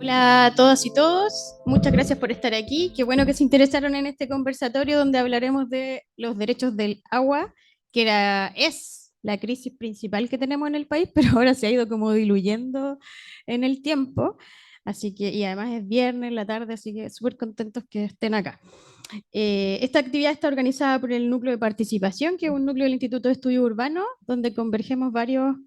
Hola a todas y todos, muchas gracias por estar aquí. Qué bueno que se interesaron en este conversatorio donde hablaremos de los derechos del agua, es la crisis principal que tenemos en el país, pero ahora se ha ido como diluyendo en el tiempo. Así que, y además es viernes en la tarde, así que súper contentos que estén acá. Esta actividad está organizada por el Núcleo de Participación, que es un núcleo del Instituto de Estudio Urbano, donde convergemos varios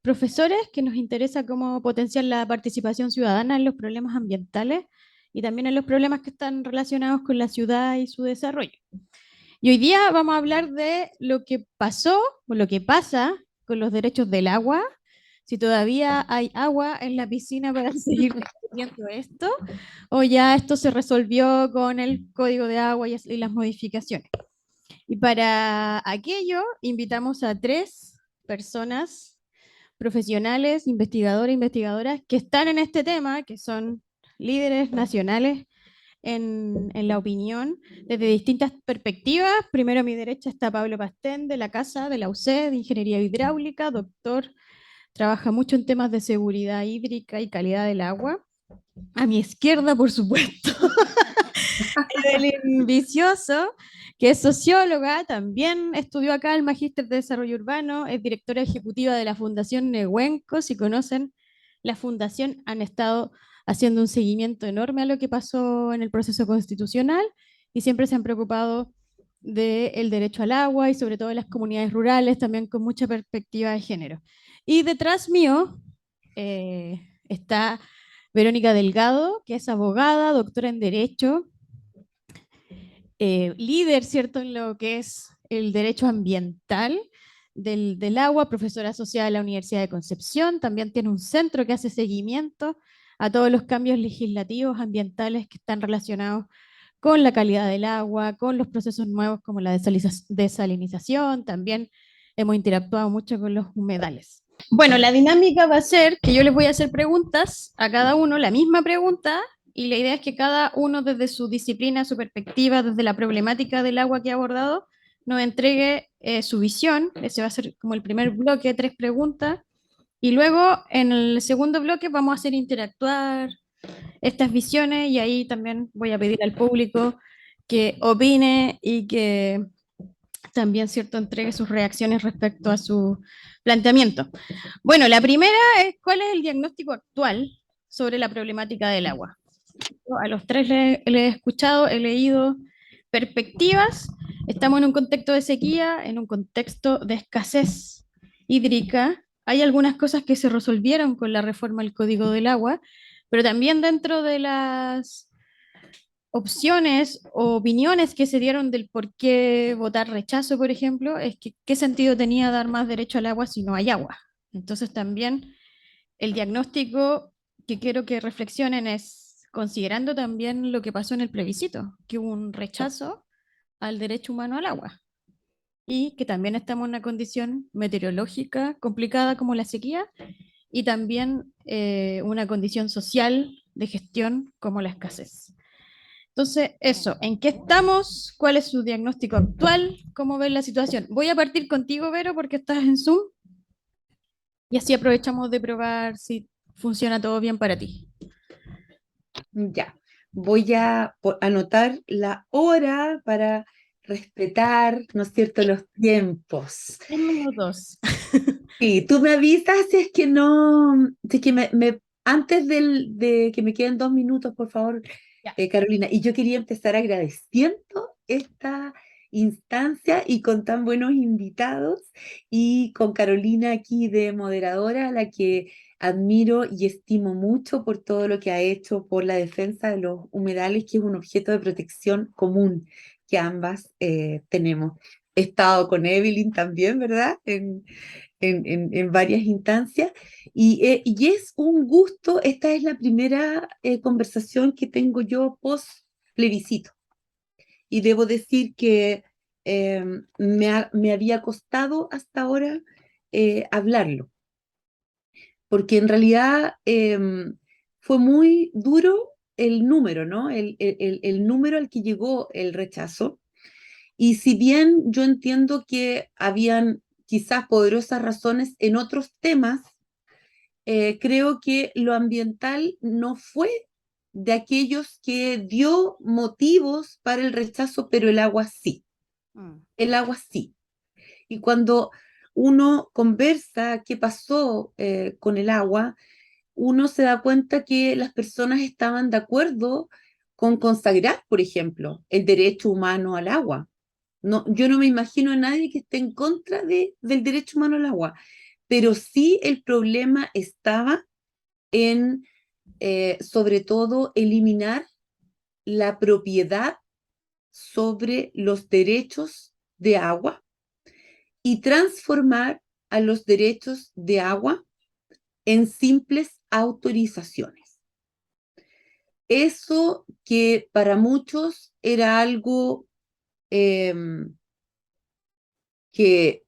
profesores que nos interesa cómo potenciar la participación ciudadana en los problemas ambientales y también en los problemas que están relacionados con la ciudad y su desarrollo. Y hoy día vamos a hablar de lo que pasó o lo que pasa con los derechos del agua, si todavía hay agua en la piscina para seguir discutiendo esto, o ya esto se resolvió con el código de agua y las modificaciones. Y para aquello invitamos a tres personas profesionales, investigadores, investigadoras que están en este tema, que son líderes nacionales en la opinión desde distintas perspectivas. Primero a mi derecha está Pablo Pastén de la Casa de la UC de Ingeniería Hidráulica, doctor, trabaja mucho en temas de seguridad hídrica y calidad del agua. A mi izquierda, por supuesto, Evelyn Vicioso, que es socióloga, también estudió acá el Magíster de Desarrollo Urbano, es directora ejecutiva de la Fundación Nehuenco. Si conocen la fundación, han estado haciendo un seguimiento enorme a lo que pasó en el proceso constitucional y siempre se han preocupado del derecho al agua y sobre todo de las comunidades rurales, también con mucha perspectiva de género. Y detrás mío está Verónica Delgado, que es abogada, doctora en Derecho, líder, ¿cierto?, en lo que es el derecho ambiental del agua, profesora asociada a la Universidad de Concepción, también tiene un centro que hace seguimiento a todos los cambios legislativos ambientales que están relacionados con la calidad del agua, con los procesos nuevos como la desalinización, también hemos interactuado mucho con los humedales. Bueno, la dinámica va a ser que yo les voy a hacer preguntas a cada uno, la misma pregunta, y la idea es que cada uno desde su disciplina, su perspectiva, desde la problemática del agua que ha abordado, nos entregue su visión. Ese va a ser como el primer bloque, tres preguntas. Y luego en el segundo bloque vamos a hacer interactuar estas visiones y ahí también voy a pedir al público que opine y que también, ¿cierto?, entregue sus reacciones respecto a su planteamiento. Bueno, la primera es cuál es el diagnóstico actual sobre la problemática del agua. A los tres le he escuchado, he leído perspectivas. Estamos en un contexto de sequía, en un contexto de escasez hídrica. Hay algunas cosas que se resolvieron con la reforma del Código del Agua, pero también dentro de las opciones o opiniones que se dieron del por qué votar rechazo, por ejemplo, es que qué sentido tenía dar más derecho al agua si no hay agua. Entonces también el diagnóstico que quiero que reflexionen es considerando también lo que pasó en el plebiscito, que hubo un rechazo al derecho humano al agua y que también estamos en una condición meteorológica complicada como la sequía y también una condición social de gestión como la escasez. Entonces, eso, ¿en qué estamos? ¿Cuál es su diagnóstico actual? ¿Cómo ven la situación? Voy a partir contigo, Vero, porque estás en Zoom y así aprovechamos de probar si funciona todo bien para ti. Ya, voy a anotar la hora para respetar, ¿no es cierto?, los tiempos. 1 minuto. Sí, tú me avisas si es que no, si es que antes de que me queden 2 minutos, por favor, Ya. Carolina. Y yo quería empezar agradeciendo esta instancia y con tan buenos invitados y con Carolina aquí de moderadora, a la que admiro y estimo mucho por todo lo que ha hecho por la defensa de los humedales, que es un objeto de protección común que ambas tenemos. He estado con Evelyn también, ¿verdad? En varias instancias. Y es un gusto, esta es la primera conversación que tengo yo post plebiscito. Y debo decir que me había costado hasta ahora hablarlo, porque en realidad fue muy duro el número, ¿no? El número al que llegó el rechazo. Y si bien yo entiendo que habían quizás poderosas razones en otros temas, creo que lo ambiental no fue de aquellos que dio motivos para el rechazo, pero el agua sí, Mm. el agua sí. Y cuando uno conversa qué pasó con el agua, uno se da cuenta que las personas estaban de acuerdo con consagrar, por ejemplo, el derecho humano al agua. No, yo no me imagino a nadie que esté en contra del derecho humano al agua, pero sí el problema estaba en, sobre todo, eliminar la propiedad sobre los derechos de agua y transformar a los derechos de agua en simples autorizaciones. Eso que para muchos era algo eh, que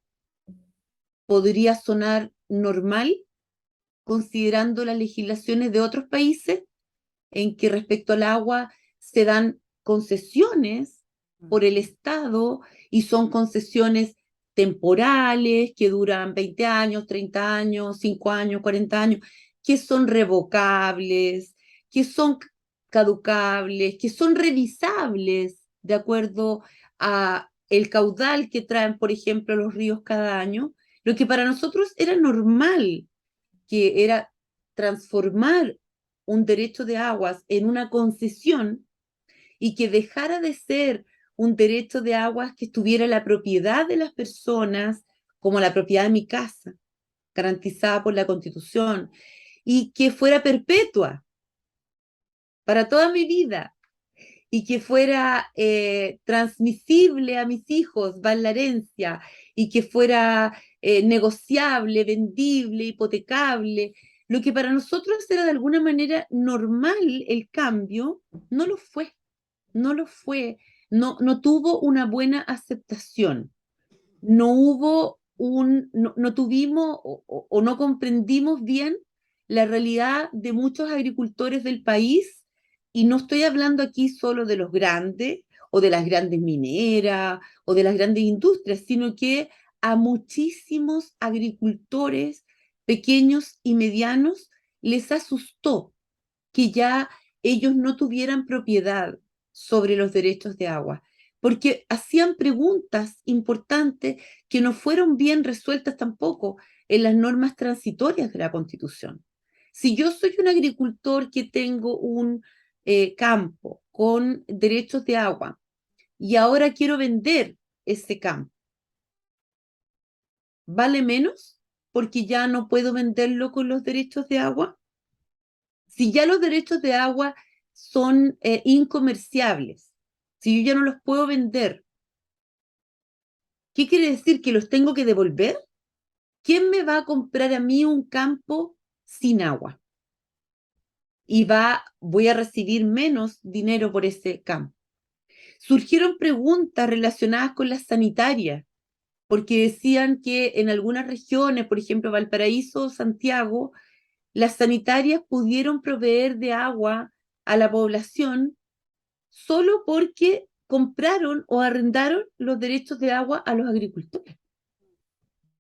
podría sonar normal, considerando las legislaciones de otros países, en que respecto al agua se dan concesiones por el Estado y son concesiones temporales que duran 20 años, 30 años, 5 años, 40 años, que son revocables, que son caducables, que son revisables de acuerdo a el caudal que traen, por ejemplo, los ríos cada año, lo que para nosotros era normal, que era transformar un derecho de aguas en una concesión y que dejara de ser un derecho de aguas que estuviera la propiedad de las personas, como la propiedad de mi casa, garantizada por la Constitución, y que fuera perpetua para toda mi vida, y que fuera transmisible a mis hijos, va en la herencia, y que fuera negociable, vendible, hipotecable. Lo que para nosotros era de alguna manera normal el cambio, no lo fue, no lo fue, no tuvo una buena aceptación, no hubo no tuvimos o no comprendimos bien la realidad de muchos agricultores del país, y no estoy hablando aquí solo de los grandes o de las grandes mineras o de las grandes industrias, sino que a muchísimos agricultores pequeños y medianos les asustó que ya ellos no tuvieran propiedad sobre los derechos de agua, porque hacían preguntas importantes que no fueron bien resueltas tampoco en las normas transitorias de la Constitución. Si yo soy un agricultor que tengo un campo con derechos de agua y ahora quiero vender ese campo, ¿vale menos porque ya no puedo venderlo con los derechos de agua? Si ya los derechos de agua son incomerciables, si yo ya no los puedo vender, ¿qué quiere decir? ¿Que los tengo que devolver? ¿Quién me va a comprar a mí un campo sin agua? Y voy a recibir menos dinero por ese campo. Surgieron preguntas relacionadas con las sanitarias, porque decían que en algunas regiones, por ejemplo Valparaíso o Santiago, las sanitarias pudieron proveer de agua a la población solo porque compraron o arrendaron los derechos de agua a los agricultores.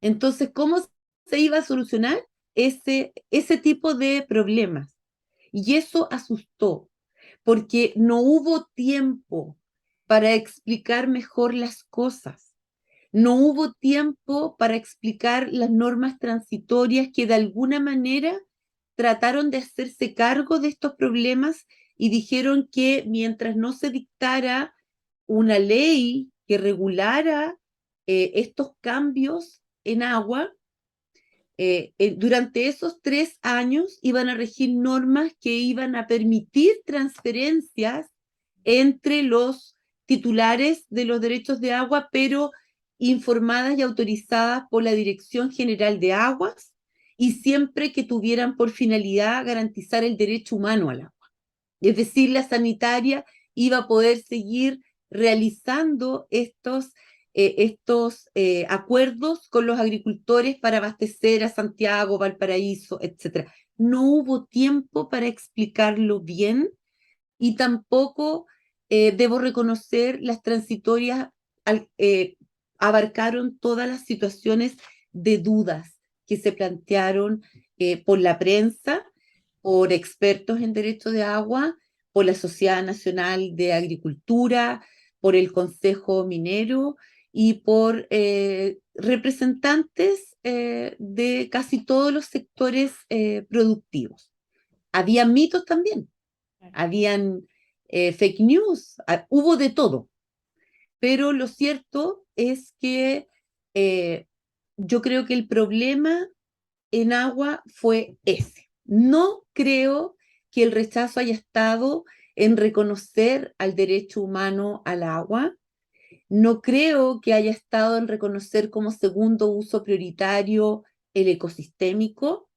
Entonces, ¿cómo se iba a solucionar ese tipo de problemas? Y eso asustó, porque no hubo tiempo para explicar mejor las cosas. No hubo tiempo para explicar las normas transitorias que de alguna manera trataron de hacerse cargo de estos problemas y dijeron que mientras no se dictara una ley que regulara estos cambios en agua, durante esos 3 años iban a regir normas que iban a permitir transferencias entre los titulares de los derechos de agua, pero informadas y autorizadas por la Dirección General de Aguas, y siempre que tuvieran por finalidad garantizar el derecho humano al agua. Es decir, la sanitaria iba a poder seguir realizando estos acuerdos con los agricultores para abastecer a Santiago, Valparaíso, etcétera. No hubo tiempo para explicarlo bien, y tampoco debo reconocer las transitorias abarcaron todas las situaciones de dudas que se plantearon por la prensa, por expertos en derecho de agua, por la Sociedad Nacional de Agricultura, por el Consejo Minero y por representantes de casi todos los sectores productivos. Había mitos también, Claro. habían fake news, hubo de todo, pero lo cierto es que eh, yo creo que el problema en agua fue ese. No creo que el rechazo haya estado en reconocer al derecho humano al agua. No creo que haya estado en reconocer como segundo uso prioritario el ecosistémico.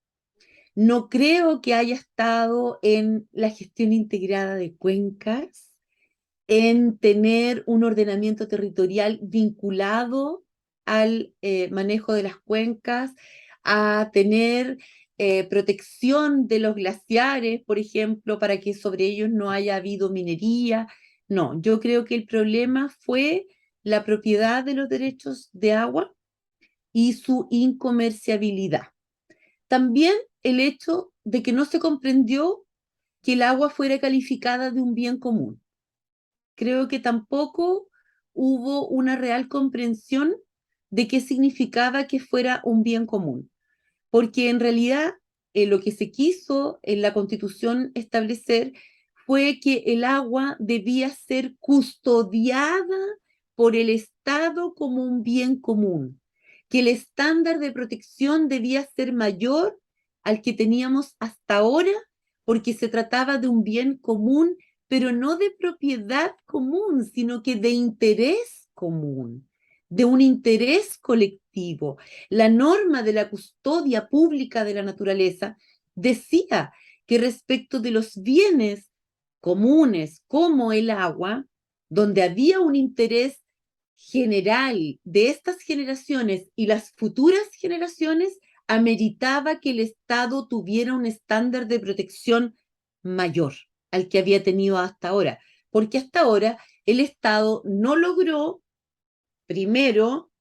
No creo que haya estado en la gestión integrada de cuencas, en tener un ordenamiento territorial vinculado al manejo de las cuencas, a tener protección de los glaciares, por ejemplo, para que sobre ellos no haya habido minería. No, yo creo que el problema fue la propiedad de los derechos de agua y su incomerciabilidad. También el hecho de que no se comprendió que el agua fuera calificada de un bien común. Creo que tampoco hubo una real comprensión de qué significaba que fuera un bien común, porque en realidad lo que se quiso en la Constitución establecer fue que el agua debía ser custodiada por el Estado como un bien común, que el estándar de protección debía ser mayor al que teníamos hasta ahora, porque se trataba de un bien común, pero no de propiedad común, sino que de interés común, de un interés colectivo. La norma de la custodia pública de la naturaleza decía que respecto de los bienes comunes como el agua, donde había un interés general de estas generaciones y las futuras generaciones, ameritaba que el Estado tuviera un estándar de protección mayor al que había tenido hasta ahora, porque hasta ahora el Estado no logró, primero,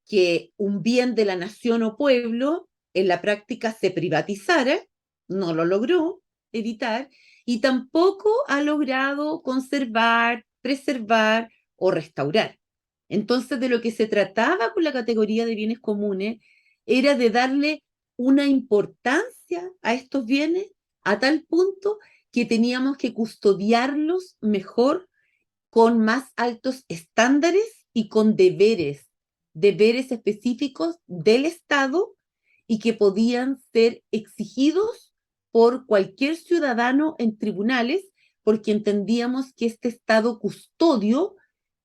que un bien de la nación o pueblo en la práctica se privatizara, no lo logró evitar, y tampoco ha logrado conservar, preservar o restaurar. Entonces, de lo que se trataba con la categoría de bienes comunes era de darle una importancia a estos bienes a tal punto que teníamos que custodiarlos mejor, con más altos estándares y con deberes específicos del Estado y que podían ser exigidos por cualquier ciudadano en tribunales, porque entendíamos que este Estado custodio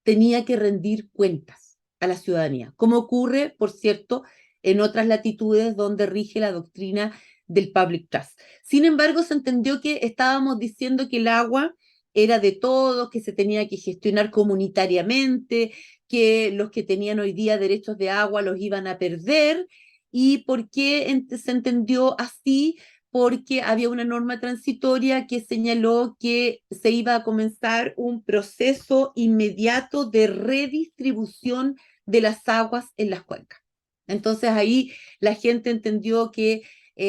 tenía que rendir cuentas a la ciudadanía, como ocurre, por cierto, en otras latitudes donde rige la doctrina del public trust. Sin embargo, se entendió que estábamos diciendo que el agua era de todos, que se tenía que gestionar comunitariamente, que los que tenían hoy día derechos de agua los iban a perder. ¿Y por qué se entendió así? Porque había una norma transitoria que señaló que se iba a comenzar un proceso inmediato de redistribución de las aguas en las cuencas. Entonces ahí la gente entendió que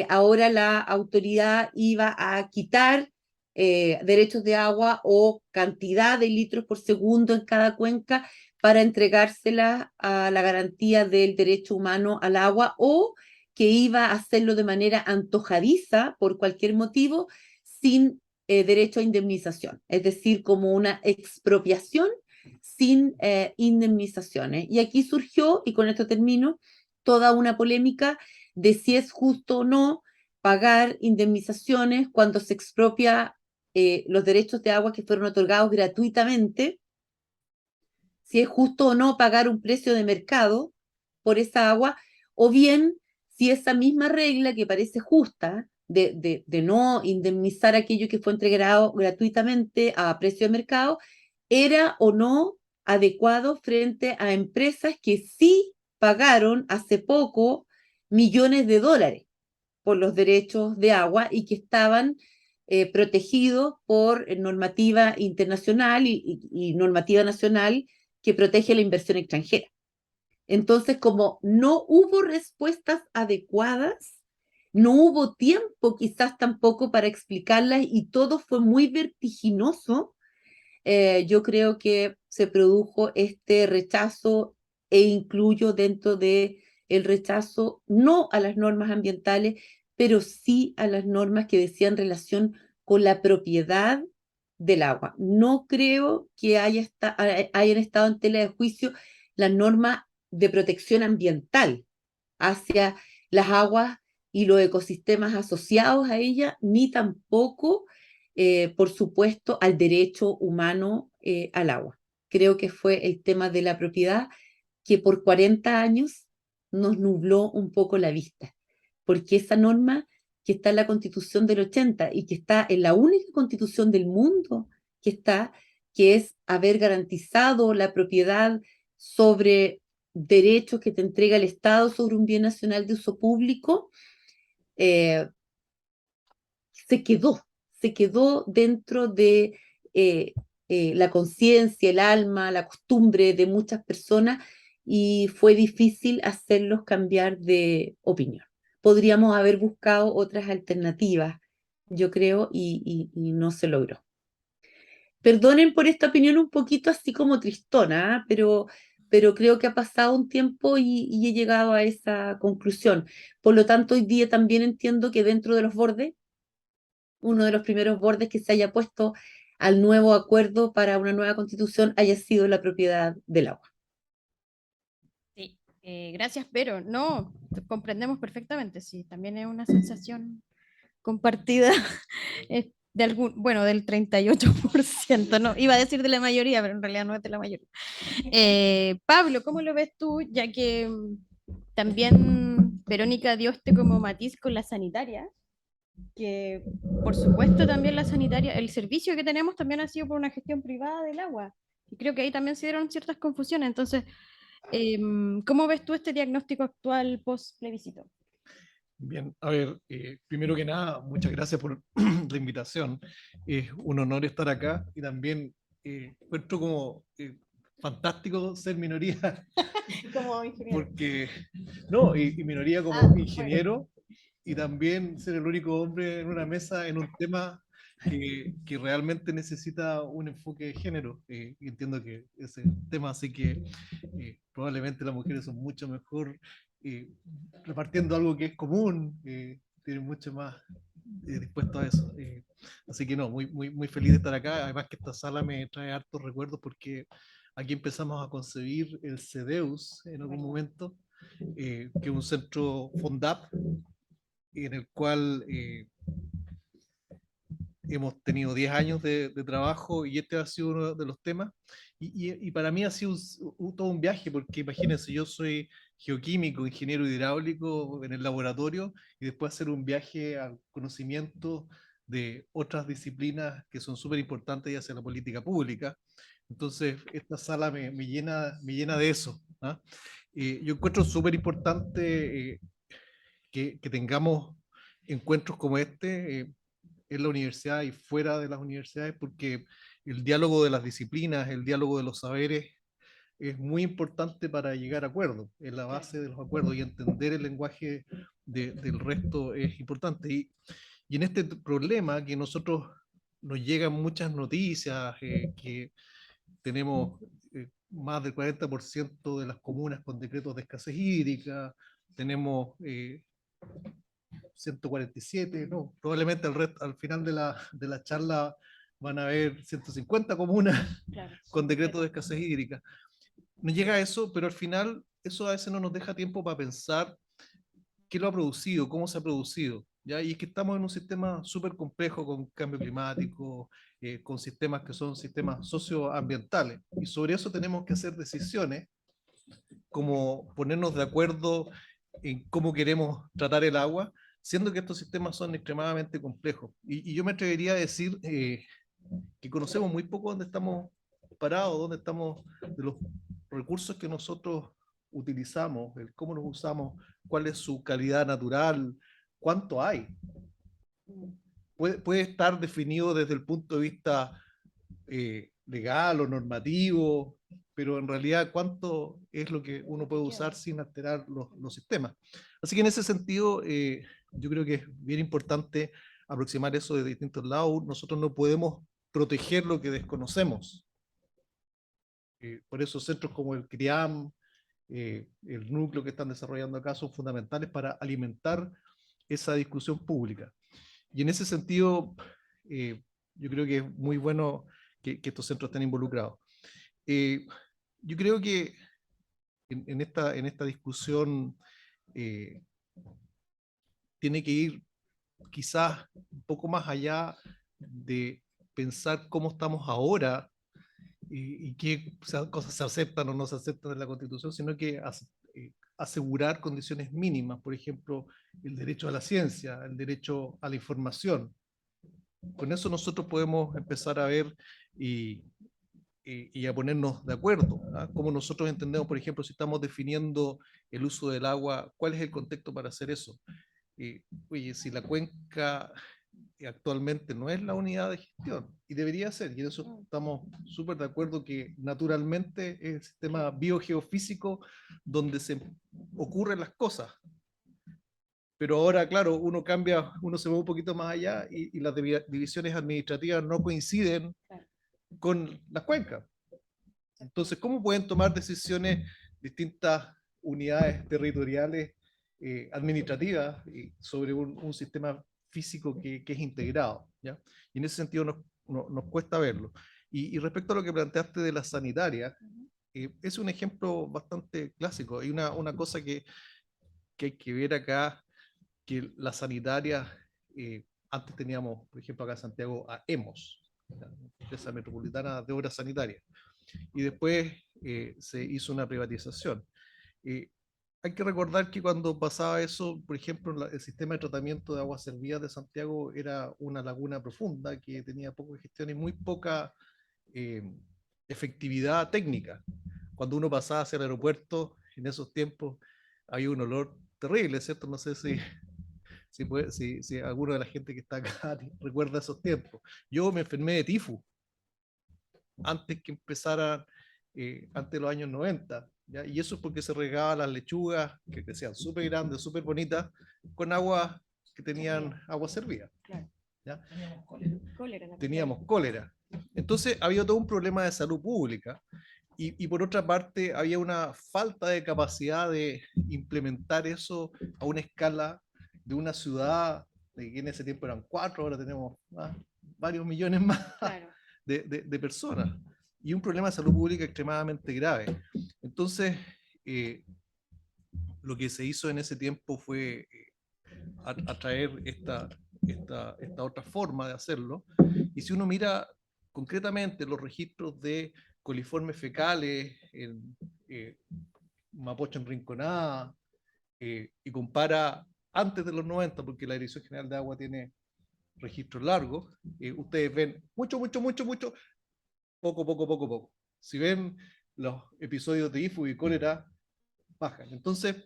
ahora la autoridad iba a quitar derechos de agua o cantidad de litros por segundo en cada cuenca para entregársela a la garantía del derecho humano al agua, o que iba a hacerlo de manera antojadiza por cualquier motivo sin derecho a indemnización, es decir, como una expropiación sin indemnizaciones. Y aquí surgió, y con esto termino, toda una polémica de si es justo o no pagar indemnizaciones cuando se expropia los derechos de agua que fueron otorgados gratuitamente, si es justo o no pagar un precio de mercado por esa agua, o bien si esa misma regla que parece justa de no indemnizar aquello que fue entregado gratuitamente a precio de mercado, era o no adecuado frente a empresas que sí pagaron hace poco millones de dólares por los derechos de agua y que estaban protegidos por normativa internacional y normativa nacional que protege la inversión extranjera. Entonces, como no hubo respuestas adecuadas, no hubo tiempo quizás tampoco para explicarlas y todo fue muy vertiginoso. Yo creo que se produjo este rechazo e incluyo dentro de el rechazo no a las normas ambientales, pero sí a las normas que decían relación con la propiedad del agua. No creo que hayan estado en tela de juicio las normas de protección ambiental hacia las aguas y los ecosistemas asociados a ella, ni tampoco, por supuesto, al derecho humano al agua. Creo que fue el tema de la propiedad que por 40 años nos nubló un poco la vista, porque esa norma que está en la Constitución del 80 y que está en la única constitución del mundo que está, que es haber garantizado la propiedad sobre derechos que te entrega el Estado sobre un bien nacional de uso público, eh, se quedó, se quedó dentro de la conciencia, el alma, la costumbre de muchas personas y fue difícil hacerlos cambiar de opinión. Podríamos haber buscado otras alternativas, yo creo, y no se logró. Perdonen por esta opinión un poquito así como tristona, ¿eh? Pero creo que ha pasado un tiempo y he llegado a esa conclusión. Por lo tanto, hoy día también entiendo que dentro de los bordes, uno de los primeros bordes que se haya puesto al nuevo acuerdo para una nueva constitución haya sido la propiedad del agua. Sí, gracias, pero no, comprendemos perfectamente, sí, también es una sensación compartida de algún, bueno, del 38%, no, iba a decir de la mayoría, pero en realidad no es de la mayoría. Pablo, ¿cómo lo ves tú? Ya que también Verónica dio este como matiz con la sanitaria, que por supuesto también la sanitaria, el servicio que tenemos también ha sido por una gestión privada del agua. Y creo que ahí también se dieron ciertas confusiones. Entonces, ¿cómo ves tú este diagnóstico actual post plebiscito? Bien, a ver, primero que nada, muchas gracias por la invitación. Es un honor estar acá y también encuentro como fantástico ser minoría, Como ingeniero. porque, no, y minoría como Bueno. ingeniero y también ser el único hombre en una mesa en un tema que realmente necesita un enfoque de género. Y entiendo que ese tema, así que probablemente las mujeres son mucho mejor eh, repartiendo algo que es común, tienen mucho más dispuesto a eso. Así que no, muy feliz de estar acá. Además que esta sala me trae hartos recuerdos porque aquí empezamos a concebir el CEDEUS en algún momento, que es un centro FONDAP en el cual hemos tenido 10 años de trabajo y este ha sido uno de los temas. Y para mí ha sido todo un viaje, porque imagínense, yo soy geoquímico, ingeniero hidráulico en el laboratorio, y después hacer un viaje al conocimiento de otras disciplinas que son súper importantes y hacia la política pública. Entonces, esta sala me llena de eso. ¿Ah? Yo encuentro súper importante que tengamos encuentros como este. En la universidad y fuera de las universidades, porque el diálogo de las disciplinas, el diálogo de los saberes es muy importante para llegar a acuerdos, es la base de los acuerdos y entender el lenguaje del resto es importante. Y en este problema que nosotros nos llegan muchas noticias, que tenemos más del 40% de las comunas con decretos de escasez hídrica, tenemos 147, no, probablemente al final de la charla van a haber 150 comunas Claro, con decreto de escasez hídrica. No llega a eso, pero al final eso a veces no nos deja tiempo para pensar qué lo ha producido, cómo se ha producido. ¿Ya? Y es que estamos en un sistema súper complejo con cambio climático, con sistemas que son sistemas socioambientales. Y sobre eso tenemos que hacer decisiones como ponernos de acuerdo en cómo queremos tratar el agua, siendo que estos sistemas son extremadamente complejos. Y yo me atrevería a decir que conocemos muy poco dónde estamos parados, dónde estamos, de los recursos que nosotros utilizamos, el cómo los usamos, cuál es su calidad natural, cuánto hay. Puede estar definido desde el punto de vista legal o normativo, pero en realidad cuánto es lo que uno puede usar sin alterar los sistemas. Así que en ese sentido, yo creo que es bien importante aproximar eso de distintos lados. Nosotros no podemos proteger lo que desconocemos. Por eso centros como el CRIAM, el núcleo que están desarrollando acá son fundamentales para alimentar esa discusión pública. Y en ese sentido, yo creo que es muy bueno que estos centros estén involucrados. Yo creo que en esta discusión tiene que ir quizás un poco más allá de pensar cómo estamos ahora y qué cosas se aceptan o no se aceptan en la Constitución, sino que asegurar condiciones mínimas, por ejemplo, el derecho a la ciencia, el derecho a la información. Con eso nosotros podemos empezar a ver y a ponernos de acuerdo. ¿Ah? Como nosotros entendemos, por ejemplo, si estamos definiendo el uso del agua, ¿cuál es el contexto para hacer eso? Oye, si la cuenca actualmente no es la unidad de gestión, y debería ser, y en eso estamos súper de acuerdo que naturalmente es el sistema biogeofísico donde se ocurren las cosas. Pero ahora, claro, uno cambia, uno se va un poquito más allá y las divisiones administrativas no coinciden con las cuencas. Entonces, ¿cómo pueden tomar decisiones distintas unidades territoriales administrativas sobre un sistema físico que es integrado? ¿Ya? Y en ese sentido nos cuesta verlo. Y respecto a lo que planteaste de la sanitaria, es un ejemplo bastante clásico. Hay una cosa que hay que ver acá, que la sanitaria, antes teníamos, por ejemplo, acá en Santiago, a EMOS, la Empresa Metropolitana de Obras Sanitarias, y después se hizo una privatización. Eh, Hay que recordar que cuando pasaba eso, por ejemplo, el sistema de tratamiento de aguas servidas de Santiago era una laguna profunda que tenía poca gestión y muy poca eh, efectividad técnica. Cuando uno pasaba hacia el aeropuerto, en esos tiempos, había un olor terrible, ¿cierto? No sé si alguno de la gente que está acá recuerda esos tiempos. Yo me enfermé de tifus antes que empezaran, antes de los años 90, ¿ya? Y eso es porque se regaban las lechugas, que crecían súper grandes, súper bonitas, con agua que tenían agua servida. Claro. ¿Ya? Cólera. Teníamos cólera. Entonces había todo un problema de salud pública y por otra parte había una falta de capacidad de implementar eso a una escala de una ciudad, de que en ese tiempo eran 4, ahora tenemos varios millones más. Claro. De personas y un problema de salud pública extremadamente grave. Entonces, lo que se hizo en ese tiempo fue atraer esta otra forma de hacerlo. Y si uno mira concretamente los registros de coliformes fecales en Mapocho en Rinconada y compara antes de los 90, porque la Dirección General de Agua tiene registros largos, ustedes ven mucho, poco. Si ven los episodios de IFU y cólera, bajan. Entonces,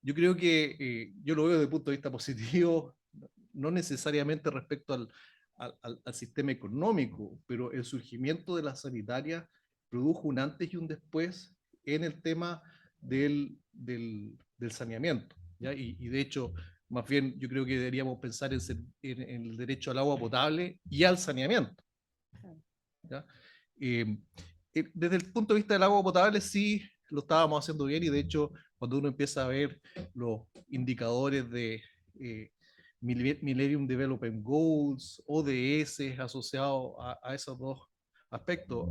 yo creo que yo lo veo desde el punto de vista positivo, no necesariamente respecto al sistema económico, pero el surgimiento de la sanitaria produjo un antes y un después en el tema del saneamiento. ¿Ya? Y de hecho, más bien yo creo que deberíamos pensar en el derecho al agua potable y al saneamiento. ¿Ya? Desde el punto de vista del agua potable sí lo estábamos haciendo bien y de hecho cuando uno empieza a ver los indicadores de Millennium Development Goals, ODS asociados a esos dos aspectos,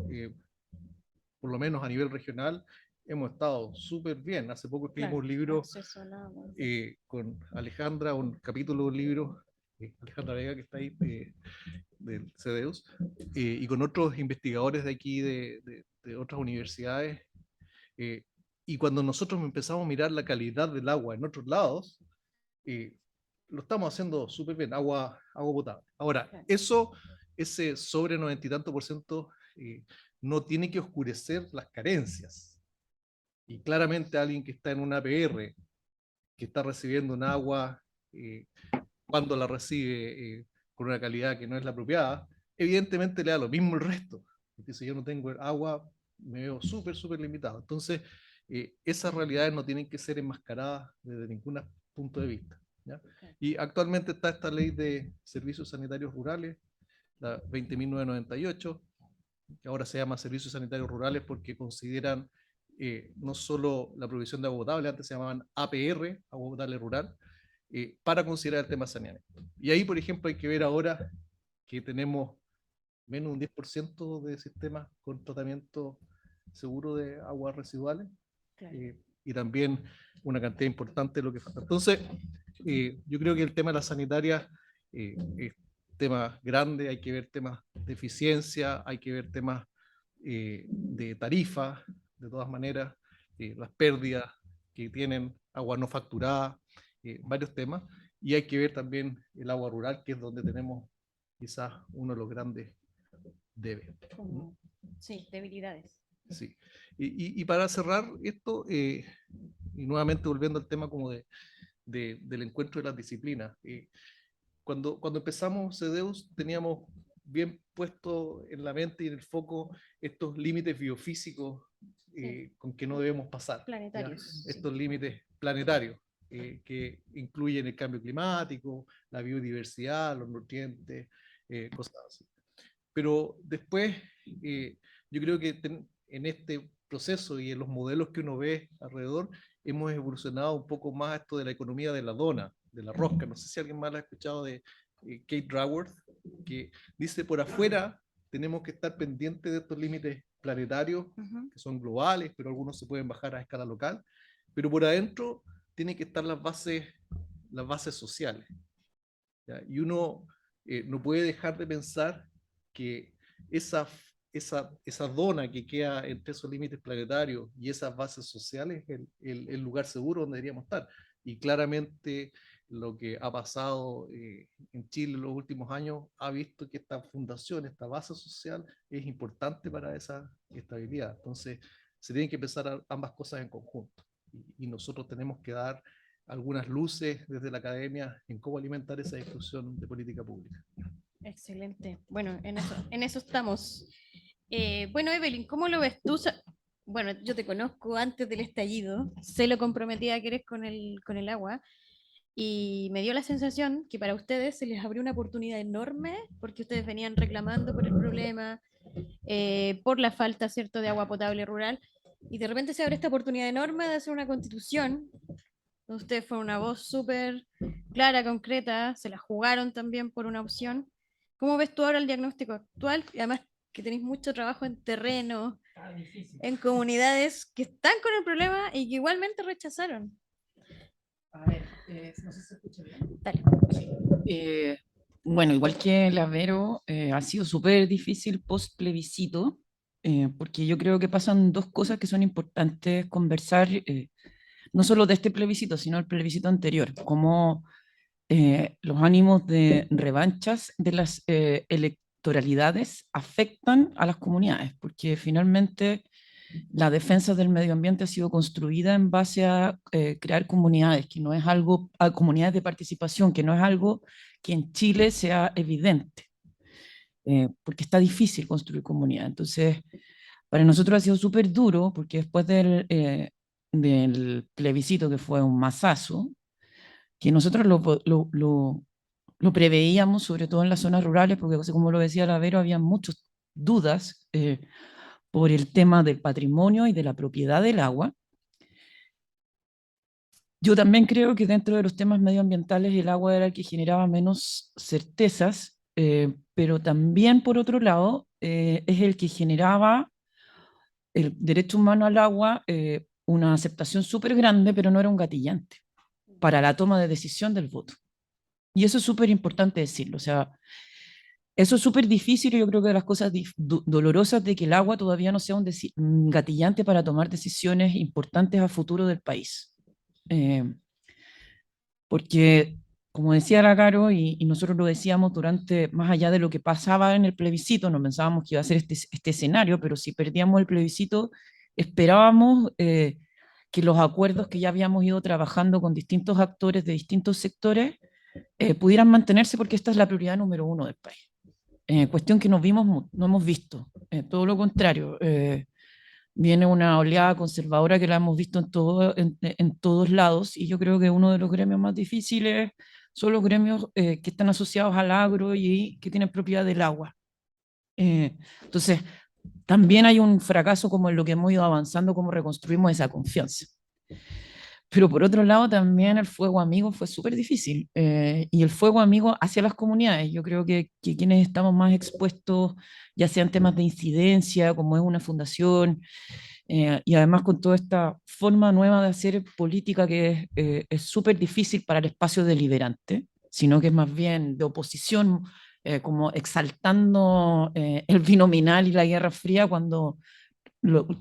por lo menos a nivel regional, hemos estado súper bien. Hace poco escribimos un libro con Alejandra, un capítulo de un libro, Alejandra Vega que está ahí, del CDEUS, y con otros investigadores de aquí, de otras universidades. Y cuando nosotros empezamos a mirar la calidad del agua en otros lados, lo estamos haciendo súper bien, agua potable. Ahora, ese sobre 90 y tanto por ciento no tiene que oscurecer las carencias. Y claramente alguien que está en una APR, que está recibiendo un agua, cuando la recibe con una calidad que no es la apropiada, evidentemente le da lo mismo el resto. porque si yo no tengo agua, me veo súper, súper limitado. Entonces, esas realidades no tienen que ser enmascaradas desde ningún punto de vista, ¿ya? Y actualmente está esta ley de servicios sanitarios rurales, la 20.998, que ahora se llama servicios sanitarios rurales porque consideran no solo la provisión de agua potable, antes se llamaban APR, agua potable rural, para considerar el tema saneamiento. Y ahí, por ejemplo, hay que ver ahora que tenemos menos de un 10% de sistemas con tratamiento seguro de aguas residuales, claro. Y también una cantidad importante de lo que falta. Entonces, yo creo que el tema de la sanitaria es tema grande, hay que ver temas de eficiencia, hay que ver temas de tarifa, de todas maneras, las pérdidas que tienen agua no facturada, varios temas, y hay que ver también el agua rural, que es donde tenemos quizás uno de los grandes debes. Sí, debilidades. Sí. Y para cerrar esto, y nuevamente volviendo al tema como del encuentro de las disciplinas, cuando empezamos CEDEUS teníamos bien puesto en la mente y en el foco estos límites biofísicos con que no debemos pasar. Planetarios. Estos límites planetarios que incluyen el cambio climático, la biodiversidad, los nutrientes, cosas así. Pero después, yo creo que en este proceso y en los modelos que uno ve alrededor, hemos evolucionado un poco más a esto de la economía de la dona, de la rosca. No sé si alguien más lo ha escuchado de Kate Raworth, que dice por afuera tenemos que estar pendientes de estos límites planetarios, que son globales, pero algunos se pueden bajar a escala local, pero por adentro tienen que estar las bases sociales, ¿ya? Y uno no puede dejar de pensar que esa dona que queda entre esos límites planetarios y esas bases sociales es el lugar seguro donde deberíamos estar. Y claramente lo que ha pasado en Chile en los últimos años ha visto que esta fundación, esta base social es importante para esa estabilidad. Entonces, se tienen que pensar ambas cosas en conjunto. Y nosotros tenemos que dar algunas luces desde la academia en cómo alimentar esa discusión de política pública. Excelente. Bueno, en eso estamos. Bueno, Evelyn, ¿cómo lo ves tú? Bueno, yo te conozco antes del estallido, sé lo comprometida que eres con el agua, y me dio la sensación que para ustedes se les abrió una oportunidad enorme porque ustedes venían reclamando por el problema, por la falta, ¿cierto?, de agua potable rural, y de repente se abre esta oportunidad enorme de hacer una constitución. Ustedes fueron una voz súper clara, concreta, se la jugaron también por una opción. ¿Cómo ves tú ahora el diagnóstico actual? Y además que tenéis mucho trabajo en terreno, en comunidades que están con el problema y que igualmente rechazaron. A ver, no sé si se escucha bien. Dale. Bueno, igual que la Vero, ha sido súper difícil post plebiscito, porque yo creo que pasan dos cosas que son importantes conversar, no solo de este plebiscito, sino el plebiscito anterior, como los ánimos de revanchas de las electoralidades afectan a las comunidades, porque finalmente la defensa del medio ambiente ha sido construida en base a crear comunidades, que no es algo, a comunidades de participación, que no es algo que en Chile sea evidente, porque está difícil construir comunidades. Entonces, para nosotros ha sido súper duro, porque después del plebiscito, que fue un masazo, que nosotros lo preveíamos, sobre todo en las zonas rurales, porque como lo decía la Vero, había muchas dudas por el tema del patrimonio y de la propiedad del agua. Yo también creo que dentro de los temas medioambientales el agua era el que generaba menos certezas, pero también por otro lado es el que generaba el derecho humano al agua, una aceptación súper grande, pero no era un gatillante para la toma de decisión del voto. Y eso es súper importante decirlo. O sea, eso es súper difícil y yo creo que de las cosas dolorosas de que el agua todavía no sea un gatillante para tomar decisiones importantes a futuro del país. Porque, como decía la Caro, y nosotros lo decíamos durante, más allá de lo que pasaba en el plebiscito, no pensábamos que iba a ser este escenario, pero si perdíamos el plebiscito, esperábamos que los acuerdos que ya habíamos ido trabajando con distintos actores de distintos sectores pudieran mantenerse porque esta es la prioridad número uno del país. cuestión que no hemos visto, todo lo contrario. Viene una oleada conservadora que la hemos visto en todos lados, y yo creo que uno de los gremios más difíciles son los gremios que están asociados al agro y que tienen propiedad del agua. Entonces, también hay un fracaso como en lo que hemos ido avanzando, cómo reconstruimos esa confianza. Pero por otro lado, también el fuego amigo fue súper difícil. Y el fuego amigo hacia las comunidades. Yo creo que quienes estamos más expuestos, ya sean temas de incidencia, como es una fundación, y además con toda esta forma nueva de hacer política que es súper difícil para el espacio deliberante, sino que es más bien de oposición, como exaltando el binominal y la Guerra Fría, cuando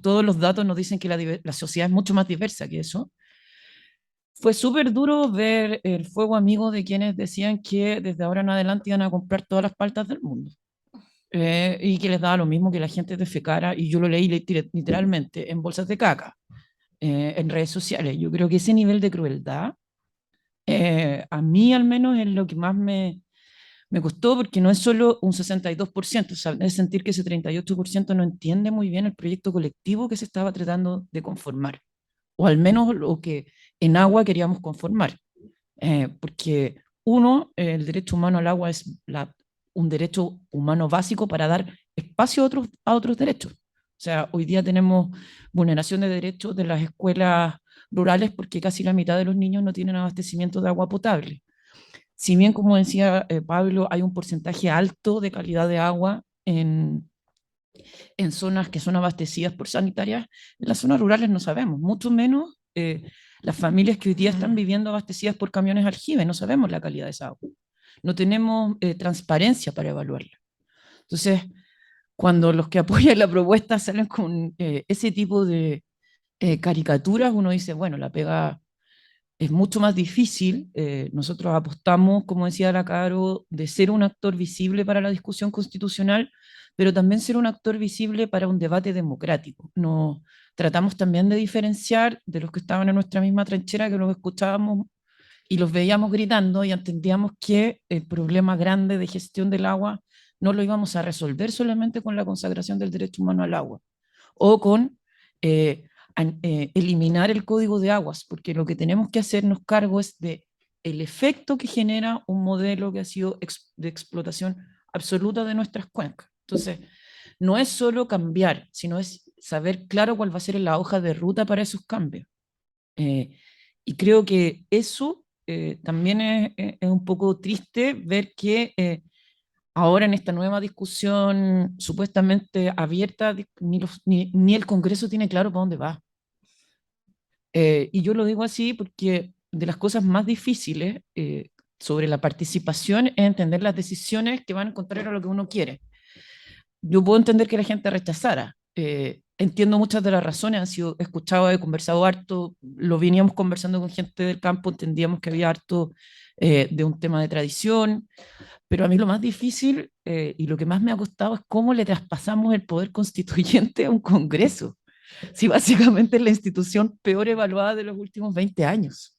todos los datos nos dicen que la sociedad es mucho más diversa que eso. Fue súper duro ver el fuego amigo de quienes decían que desde ahora en adelante iban a comprar todas las paltas del mundo. Y que les daba lo mismo que la gente defecara, y yo lo leí literalmente en bolsas de caca, en redes sociales. Yo creo que ese nivel de crueldad, a mí al menos es lo que más me costó, porque no es solo un 62%, o sea, es sentir que ese 38% no entiende muy bien el proyecto colectivo que se estaba tratando de conformar, o al menos lo que en agua queríamos conformar. Porque uno, el derecho humano al agua es un derecho humano básico para dar espacio a otros derechos. O sea, hoy día tenemos vulneración de derechos de las escuelas rurales porque casi la mitad de los niños no tienen abastecimiento de agua potable. Si bien, como decía Pablo, hay un porcentaje alto de calidad de agua en zonas que son abastecidas por sanitarias, en las zonas rurales no sabemos, mucho menos las familias que hoy día están viviendo abastecidas por camiones aljibe, no sabemos la calidad de esa agua, no tenemos transparencia para evaluarla. Entonces, cuando los que apoyan la propuesta salen con ese tipo de caricaturas, uno dice, bueno, la pega es mucho más difícil. Nosotros apostamos, como decía la Caro, de ser un actor visible para la discusión constitucional, pero también ser un actor visible para un debate democrático. Nos tratamos también de diferenciar de los que estaban en nuestra misma trinchera, que los escuchábamos y los veíamos gritando, y entendíamos que el problema grande de gestión del agua no lo íbamos a resolver solamente con la consagración del derecho humano al agua o con eliminar el código de aguas, porque lo que tenemos que hacernos cargo es de el efecto que genera un modelo que ha sido de explotación absoluta de nuestras cuencas. Entonces, no es solo cambiar, sino es saber claro cuál va a ser la hoja de ruta para esos cambios. Y creo que eso también es un poco triste ver que ahora en esta nueva discusión supuestamente abierta, ni el Congreso tiene claro para dónde va. Y yo lo digo así porque de las cosas más difíciles sobre la participación es entender las decisiones que van en contrario a lo que uno quiere. Yo puedo entender que la gente rechazara. Entiendo muchas de las razones, han sido escuchado, he conversado harto, lo veníamos conversando con gente del campo, entendíamos que había harto de un tema de tradición, pero a mí lo más difícil y lo que más me ha costado es cómo le traspasamos el poder constituyente a un Congreso. Si básicamente es la institución peor evaluada de los últimos 20 años,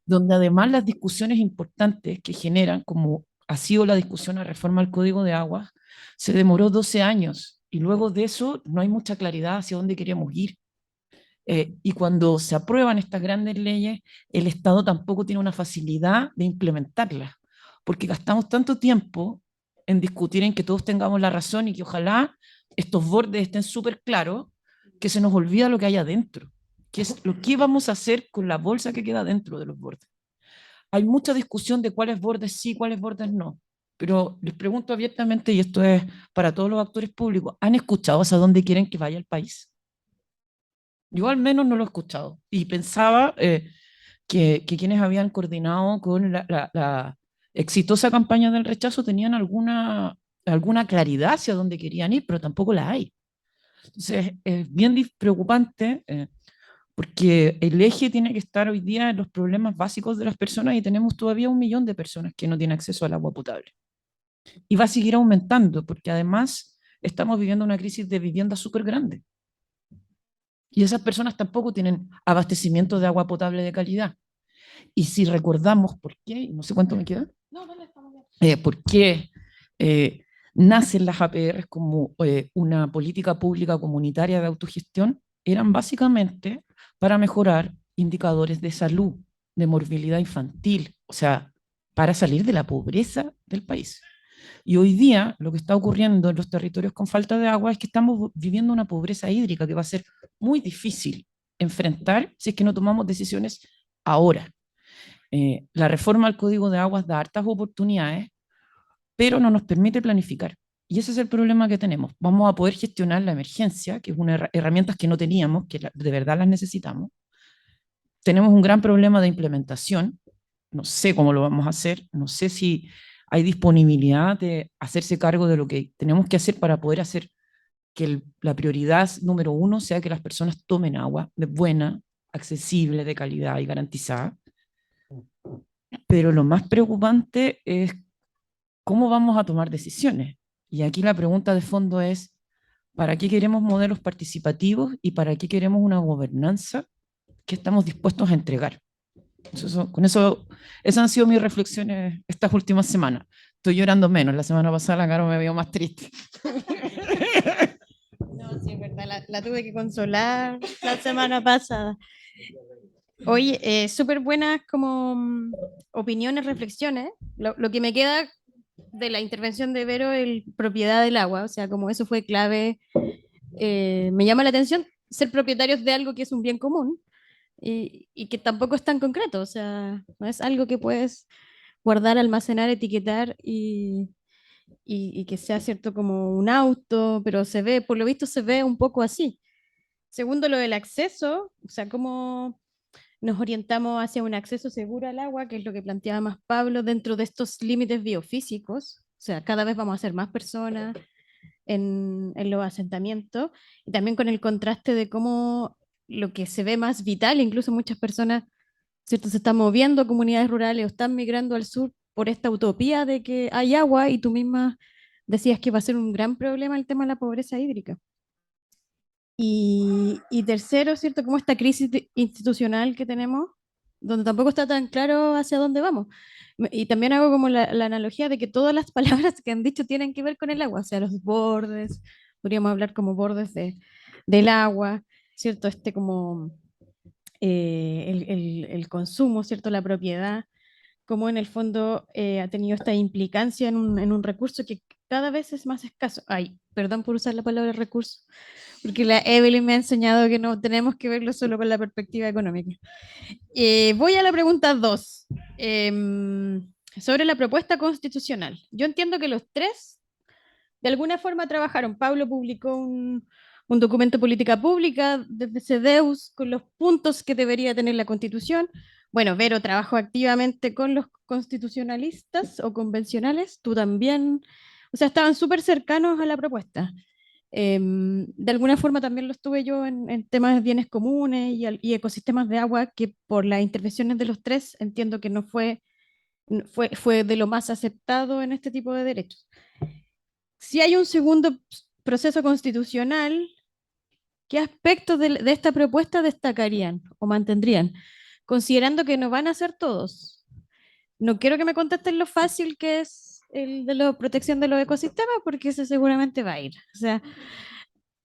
donde además las discusiones importantes que generan, como ha sido la discusión a reforma al Código de Aguas, se demoró 12 años y luego de eso no hay mucha claridad hacia dónde queríamos ir. Y cuando se aprueban estas grandes leyes, el Estado tampoco tiene una facilidad de implementarlas, porque gastamos tanto tiempo en discutir en que todos tengamos la razón y que ojalá estos bordes estén súper claros, que se nos olvida lo que hay adentro, que es lo que vamos a hacer con la bolsa que queda dentro de los bordes. Hay mucha discusión de cuáles bordes sí, cuáles bordes no, pero les pregunto abiertamente, y esto es para todos los actores públicos, ¿han escuchado hacia dónde quieren que vaya el país? Yo al menos no lo he escuchado y pensaba que quienes habían coordinado con la exitosa campaña del rechazo tenían alguna claridad hacia dónde querían ir, pero tampoco la hay. Entonces, es bien preocupante porque el eje tiene que estar hoy día en los problemas básicos de las personas y tenemos todavía 1 millón de personas que no tienen acceso al agua potable. Y va a seguir aumentando porque además estamos viviendo una crisis de vivienda súper grande. Y esas personas tampoco tienen abastecimiento de agua potable de calidad. Y si recordamos por qué, no sé cuánto me queda, por qué nacen las APR como una política pública comunitaria de autogestión, eran básicamente para mejorar indicadores de salud, de morbilidad infantil, o sea, para salir de la pobreza del país. Y hoy día lo que está ocurriendo en los territorios con falta de agua es que estamos viviendo una pobreza hídrica que va a ser muy difícil enfrentar si es que no tomamos decisiones ahora. La reforma al Código de Aguas da hartas oportunidades, pero no nos permite planificar. Y ese es el problema que tenemos. Vamos a poder gestionar la emergencia, que es una herramienta que no teníamos, que de verdad las necesitamos. Tenemos un gran problema de implementación. No sé cómo lo vamos a hacer, no sé si hay disponibilidad de hacerse cargo de lo que tenemos que hacer para poder hacer que la prioridad número uno sea que las personas tomen agua de buena, accesible, de calidad y garantizada. Pero lo más preocupante es cómo vamos a tomar decisiones. Y aquí la pregunta de fondo es, ¿para qué queremos modelos participativos y para qué queremos una gobernanza que estamos dispuestos a entregar? Con eso, esas han sido mis reflexiones estas últimas semanas. Estoy llorando menos, la semana pasada la cara me veo más triste. No, sí, es verdad, la tuve que consolar la semana pasada. Oye, súper buenas como opiniones, reflexiones. Lo que me queda de la intervención de Vero, el propiedad del agua, o sea, como eso fue clave, me llama la atención ser propietarios de algo que es un bien común y que tampoco es tan concreto, o sea, no es algo que puedes guardar, almacenar, etiquetar y que sea cierto como un auto, pero se ve, por lo visto se ve un poco así. Segundo, lo del acceso, o sea, cómo nos orientamos hacia un acceso seguro al agua, que es lo que planteaba más Pablo, dentro de estos límites biofísicos. O sea, cada vez vamos a ser más personas en los asentamientos, y también con el contraste de cómo lo que se ve más vital, incluso muchas personas, ¿cierto? Se están moviendo a comunidades rurales o están migrando al sur por esta utopía de que hay agua, y tú misma decías que va a ser un gran problema el tema de la pobreza hídrica. Y tercero, ¿cierto? Como esta crisis institucional que tenemos, donde tampoco está tan claro hacia dónde vamos. Y también hago como la analogía de que todas las palabras que han dicho tienen que ver con el agua, o sea, los bordes, podríamos hablar como bordes del agua, ¿cierto? Este como el consumo, ¿cierto? La propiedad, como en el fondo ha tenido esta implicancia en un recurso que cada vez es más escaso. Ay, perdón por usar la palabra recurso, porque la Evelyn me ha enseñado que no tenemos que verlo solo con la perspectiva económica. Voy a la pregunta 2, sobre la propuesta constitucional. Yo entiendo que los tres de alguna forma trabajaron. Pablo publicó un documento de política pública desde CEDEUS con los puntos que debería tener la Constitución. Bueno, Vero trabajó activamente con los constitucionalistas o convencionales, tú también, o sea, estaban súper cercanos a la propuesta. De alguna forma también lo estuve yo en temas de bienes comunes y ecosistemas de agua, que por las intervenciones de los tres entiendo que no fue de lo más aceptado en este tipo de derechos. Si hay un segundo proceso constitucional, ¿qué aspectos de esta propuesta destacarían o mantendrían? Considerando que no van a ser todos. No quiero que me contesten lo fácil que es el de la protección de los ecosistemas, porque ese seguramente va a ir. O sea,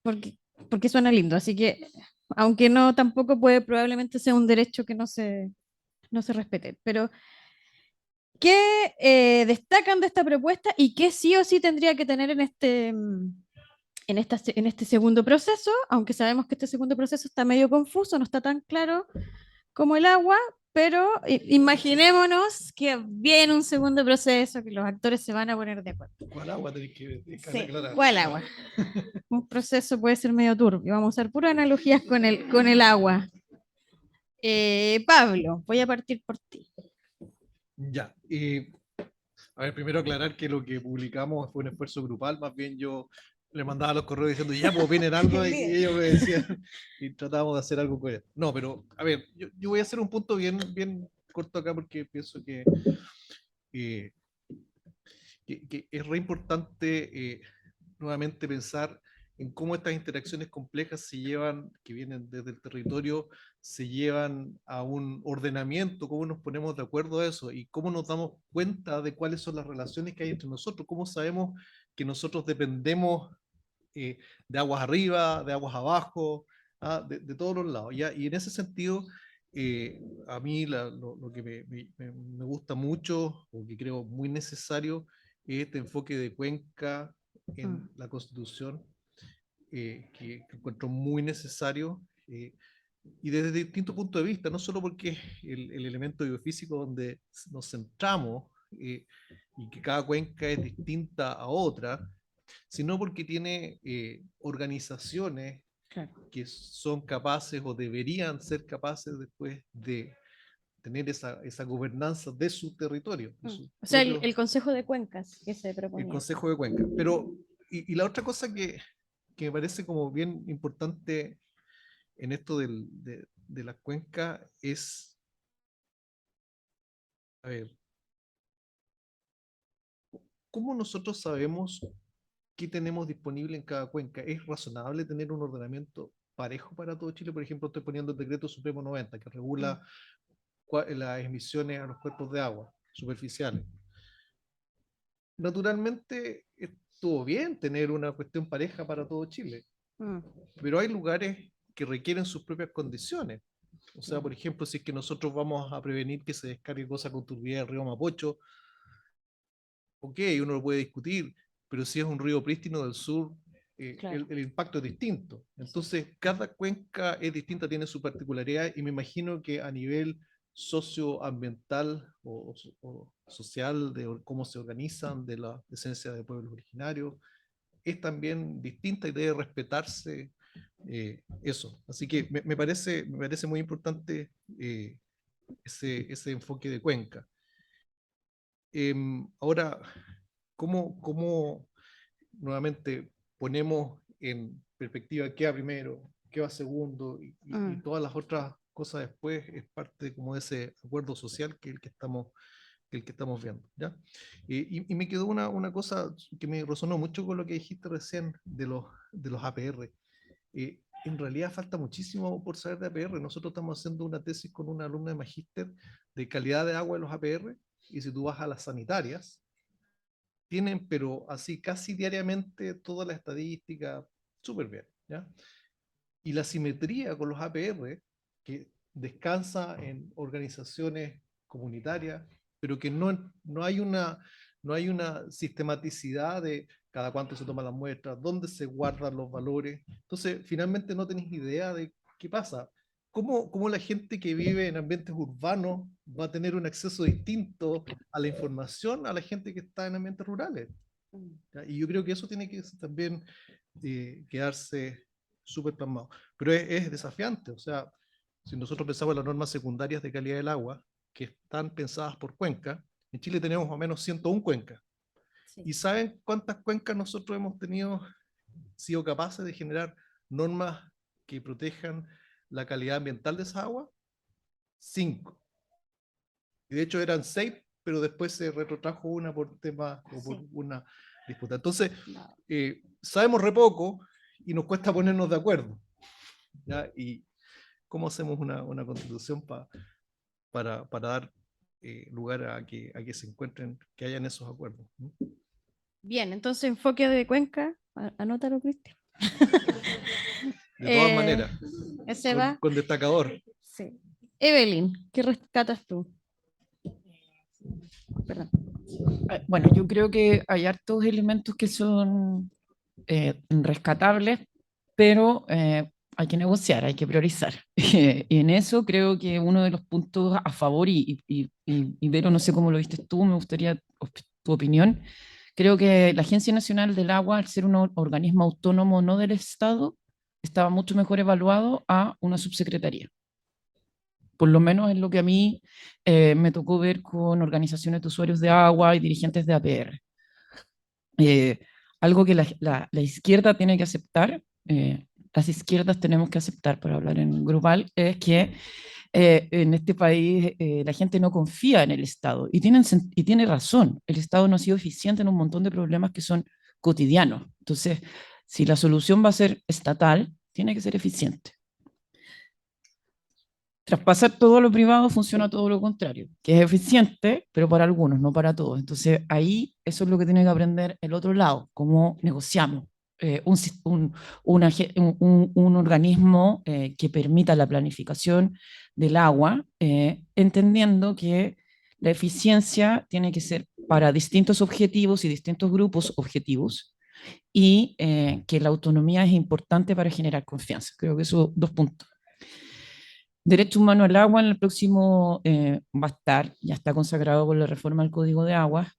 porque, porque suena lindo. Así que, aunque no, tampoco puede, probablemente sea un derecho que no se respete. Pero, ¿qué destacan de esta propuesta y qué sí o sí tendría que tener en este segundo proceso? Aunque sabemos que este segundo proceso está medio confuso, no está tan claro como el agua, pero imaginémonos que viene un segundo proceso, que los actores se van a poner de acuerdo. ¿Cuál agua tenés que Sí, aclarar? ¿cuál agua? Un proceso puede ser medio turbio. Vamos a usar puras analogías con el agua. Pablo, voy a partir por ti. Ya. A ver, primero aclarar que lo que publicamos fue un esfuerzo grupal, más bien yo le mandaba los correos diciendo, ya, pues vienen algo, y ellos me decían, y tratábamos de hacer algo con él. No, pero, a ver, yo voy a hacer un punto bien, bien corto acá porque pienso eh, que es re importante nuevamente pensar en cómo estas interacciones complejas se llevan, que vienen desde el territorio, se llevan a un ordenamiento, cómo nos ponemos de acuerdo a eso y cómo nos damos cuenta de cuáles son las relaciones que hay entre nosotros, cómo sabemos que nosotros dependemos de aguas arriba, de aguas abajo, de todos los lados. ¿Ya? Y en ese sentido, a mí lo que me gusta mucho, o que creo muy necesario, es este enfoque de cuenca en la Constitución, que encuentro muy necesario, y desde distintos puntos de vista, no solo porque es el elemento biofísico donde nos centramos, y que cada cuenca es distinta a otra, sino porque tiene organizaciones Claro. que son capaces o deberían ser capaces después de tener esa gobernanza de su territorio. De su O sea, propio, el Consejo de Cuencas que se el proponía. Consejo de Cuenca. Pero, y la otra cosa que me parece como bien importante en esto de la cuenca es, a ver, ¿cómo nosotros sabemos qué tenemos disponible en cada cuenca? ¿Es razonable tener un ordenamiento parejo para todo Chile? Por ejemplo, estoy poniendo el Decreto Supremo 90, que regula las emisiones a los cuerpos de agua superficiales. Naturalmente, estuvo bien tener una cuestión pareja para todo Chile, pero hay lugares que requieren sus propias condiciones. O sea, por ejemplo, si es que nosotros vamos a prevenir que se descargue cosas con turbidez del río Mapocho, ok, uno lo puede discutir, pero si es un río prístino del sur, Claro. el impacto es distinto. Entonces, cada cuenca es distinta, tiene su particularidad, y me imagino que a nivel socioambiental o social, de cómo se organizan, de la esencia de pueblos originarios, es también distinta y debe respetarse eso. Así que me parece muy importante ese enfoque de cuenca. Ahora, ¿cómo nuevamente ponemos en perspectiva qué va primero, qué va segundo, y todas las otras cosas después? Es parte como de ese acuerdo social que es el que estamos viendo, ¿ya? Y me quedó una cosa que me resonó mucho con lo que dijiste recién de los APR. En realidad falta muchísimo por saber de APR. Nosotros estamos haciendo una tesis con una alumna de magíster de calidad de agua de los APR, y si tú vas a las sanitarias, tienen, pero así casi diariamente, toda la estadística súper bien, ¿ya? Y la simetría con los APR, que descansa en organizaciones comunitarias, pero que no hay una sistematicidad de cada cuánto se toman las muestras, dónde se guardan los valores. Entonces, finalmente no tenéis idea de qué pasa. ¿Cómo la gente que vive en ambientes urbanos va a tener un acceso distinto a la información a la gente que está en ambientes rurales? ¿Ya? Y yo creo que eso tiene que también quedarse súper plasmado. Pero es desafiante. O sea, si nosotros pensamos en las normas secundarias de calidad del agua, que están pensadas por cuenca, en Chile tenemos más o menos 101 cuencas. Sí. ¿Y saben cuántas cuencas nosotros hemos sido capaces de generar normas que protejan la calidad ambiental de esa agua? 5. Y de hecho eran 6, pero después se retrotrajo una por tema o por una disputa. Entonces, sabemos re poco y nos cuesta ponernos de acuerdo, ¿ya? Y cómo hacemos una constitución para dar lugar a que se encuentren, que hayan esos acuerdos, ¿no? Bien, entonces enfoque de cuenca, anótalo, Cristian. De todas maneras, Ese va. con destacador. Sí. Evelyn, ¿qué rescatas tú? Perdón. Bueno, yo creo que hay hartos elementos que son rescatables, pero hay que negociar, hay que priorizar. Y en eso creo que uno de los puntos a favor, y Vero, no sé cómo lo viste tú, me gustaría tu opinión. Creo que la Agencia Nacional del Agua, al ser un organismo autónomo no del Estado, estaba mucho mejor evaluado a una subsecretaría. Por lo menos es lo que a mí me tocó ver con organizaciones de usuarios de agua y dirigentes de APR. Algo que la izquierda tiene que aceptar, las izquierdas tenemos que aceptar, para hablar en global, es que en este país la gente no confía en el Estado, y tiene razón. El Estado no ha sido eficiente en un montón de problemas que son cotidianos. Entonces, si la solución va a ser estatal, tiene que ser eficiente. Traspasar todo a lo privado funciona todo lo contrario, que es eficiente, pero para algunos, no para todos. Entonces ahí eso es lo que tiene que aprender el otro lado, cómo negociamos un organismo que permita la planificación del agua, entendiendo que la eficiencia tiene que ser para distintos objetivos y distintos grupos objetivos, y que la autonomía es importante para generar confianza. Creo que esos dos puntos. Derecho humano al agua en el próximo va a estar, ya está consagrado con la reforma al Código de Aguas.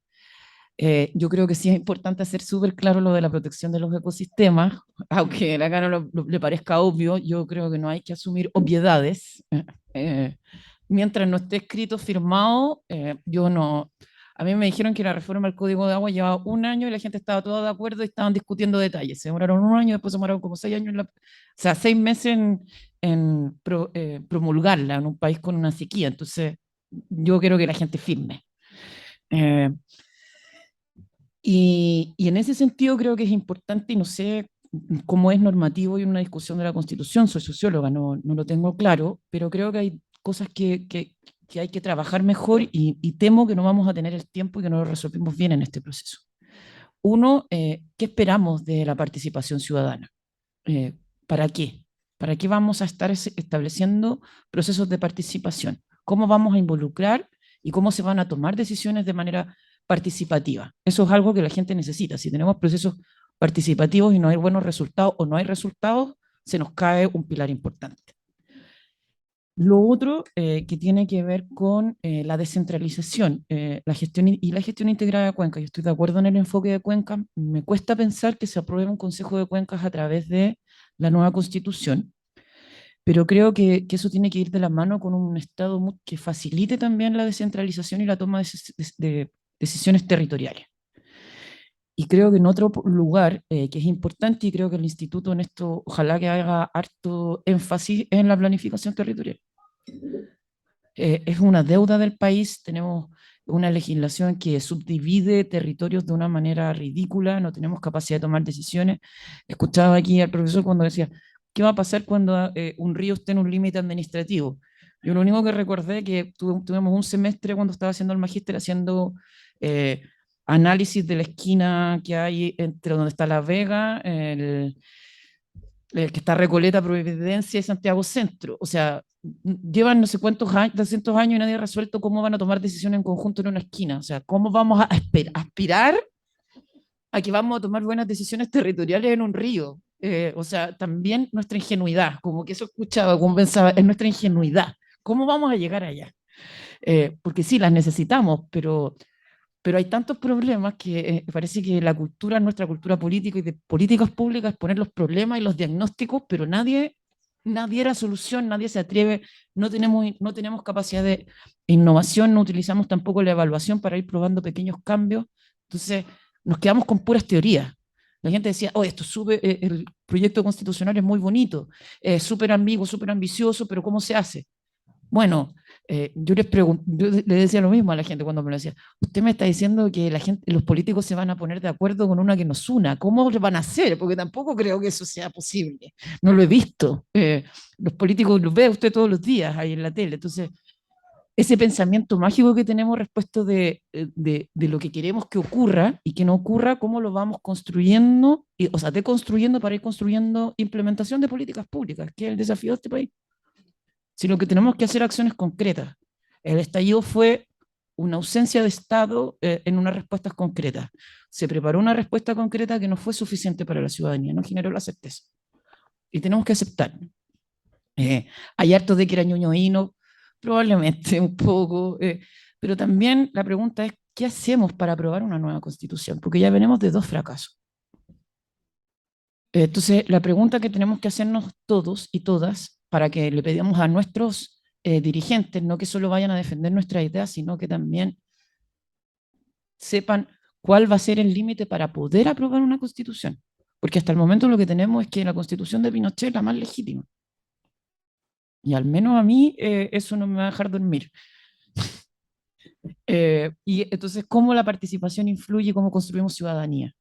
Yo creo que sí es importante hacer súper claro lo de la protección de los ecosistemas, aunque acá no le parezca obvio, yo creo que no hay que asumir obviedades. Eh, Mientras no esté escrito, firmado, yo no... A mí me dijeron que la reforma al Código de Agua llevaba un año y la gente estaba toda de acuerdo y estaban discutiendo detalles. Se demoraron un año, después se demoraron como 6 años, o sea, 6 meses en promulgarla en un país con una sequía. Entonces, yo quiero que la gente firme. Eh, y en ese sentido creo que es importante, y no sé cómo es normativo y en una discusión de la Constitución, soy socióloga, no lo tengo claro, pero creo que hay cosas que hay que trabajar mejor, y temo que no vamos a tener el tiempo y que no lo resolvimos bien en este proceso. Uno, ¿qué esperamos de la participación ciudadana? Eh, ¿Para qué? ¿Para qué vamos a estar estableciendo procesos de participación? ¿Cómo vamos a involucrar y cómo se van a tomar decisiones de manera participativa? Eso es algo que la gente necesita. Si tenemos procesos participativos y no hay buenos resultados o no hay resultados, se nos cae un pilar importante. Lo otro que tiene que ver con la descentralización, la gestión y la gestión integrada de cuencas. Yo estoy de acuerdo en el enfoque de cuencas. Me cuesta pensar que se apruebe un consejo de cuencas a través de la nueva constitución, pero creo que eso tiene que ir de la mano con un Estado que facilite también la descentralización y la toma de decisiones territoriales. Y creo que en otro lugar que es importante, y creo que el instituto en esto ojalá que haga harto énfasis en la planificación territorial. Es una deuda del país, tenemos una legislación que subdivide territorios de una manera ridícula, no tenemos capacidad de tomar decisiones. Escuchaba aquí al profesor cuando decía, ¿qué va a pasar cuando un río esté en un límite administrativo? Yo lo único que recordé que tuvimos un semestre cuando estaba haciendo el magíster haciendo eh, análisis de la esquina que hay entre donde está La Vega, el que está Recoleta, Providencia y Santiago Centro. O sea, llevan no sé cuántos años, 200 años y nadie ha resuelto cómo van a tomar decisiones en conjunto en una esquina. O sea, ¿cómo vamos a aspirar a que vamos a tomar buenas decisiones territoriales en un río? O sea, también nuestra ingenuidad, como que eso escuchaba, como pensaba, es nuestra ingenuidad. ¿Cómo vamos a llegar allá? Porque sí, las necesitamos, pero hay tantos problemas que parece que la cultura, nuestra cultura política y de políticas públicas, es poner los problemas y los diagnósticos, pero nadie era solución, nadie se atreve, no tenemos capacidad de innovación, no utilizamos tampoco la evaluación para ir probando pequeños cambios, entonces nos quedamos con puras teorías. La gente decía, oh, el proyecto constitucional es muy bonito, es súper ambiguo, súper ambicioso, pero ¿cómo se hace? Bueno, yo le decía lo mismo a la gente cuando me lo decía. Usted me está diciendo que la gente, los políticos se van a poner de acuerdo con una que nos una. ¿Cómo lo van a hacer? Porque tampoco creo que eso sea posible. No lo he visto. Los políticos los ve usted todos los días ahí en la tele. Entonces, ese pensamiento mágico que tenemos respecto de lo que queremos que ocurra y que no ocurra, ¿cómo lo vamos construyendo? O sea, deconstruyendo para ir construyendo implementación de políticas públicas, que es el desafío de este país, sino que tenemos que hacer acciones concretas. El estallido fue una ausencia de Estado en unas respuestas concretas. Se preparó una respuesta concreta que no fue suficiente para la ciudadanía, no generó la certeza. Y tenemos que aceptar. Hay hartos de que era ñoñoíno, probablemente un poco, pero también la pregunta es, ¿qué hacemos para aprobar una nueva constitución? Porque ya venimos de 2 fracasos. Entonces, la pregunta que tenemos que hacernos todos y todas, para que le pedimos a nuestros dirigentes, no que solo vayan a defender nuestras ideas, sino que también sepan cuál va a ser el límite para poder aprobar una constitución. Porque hasta el momento lo que tenemos es que la constitución de Pinochet es la más legítima. Y al menos a mí eso no me va a dejar dormir. Y entonces, ¿cómo la participación influye, cómo construimos ciudadanía?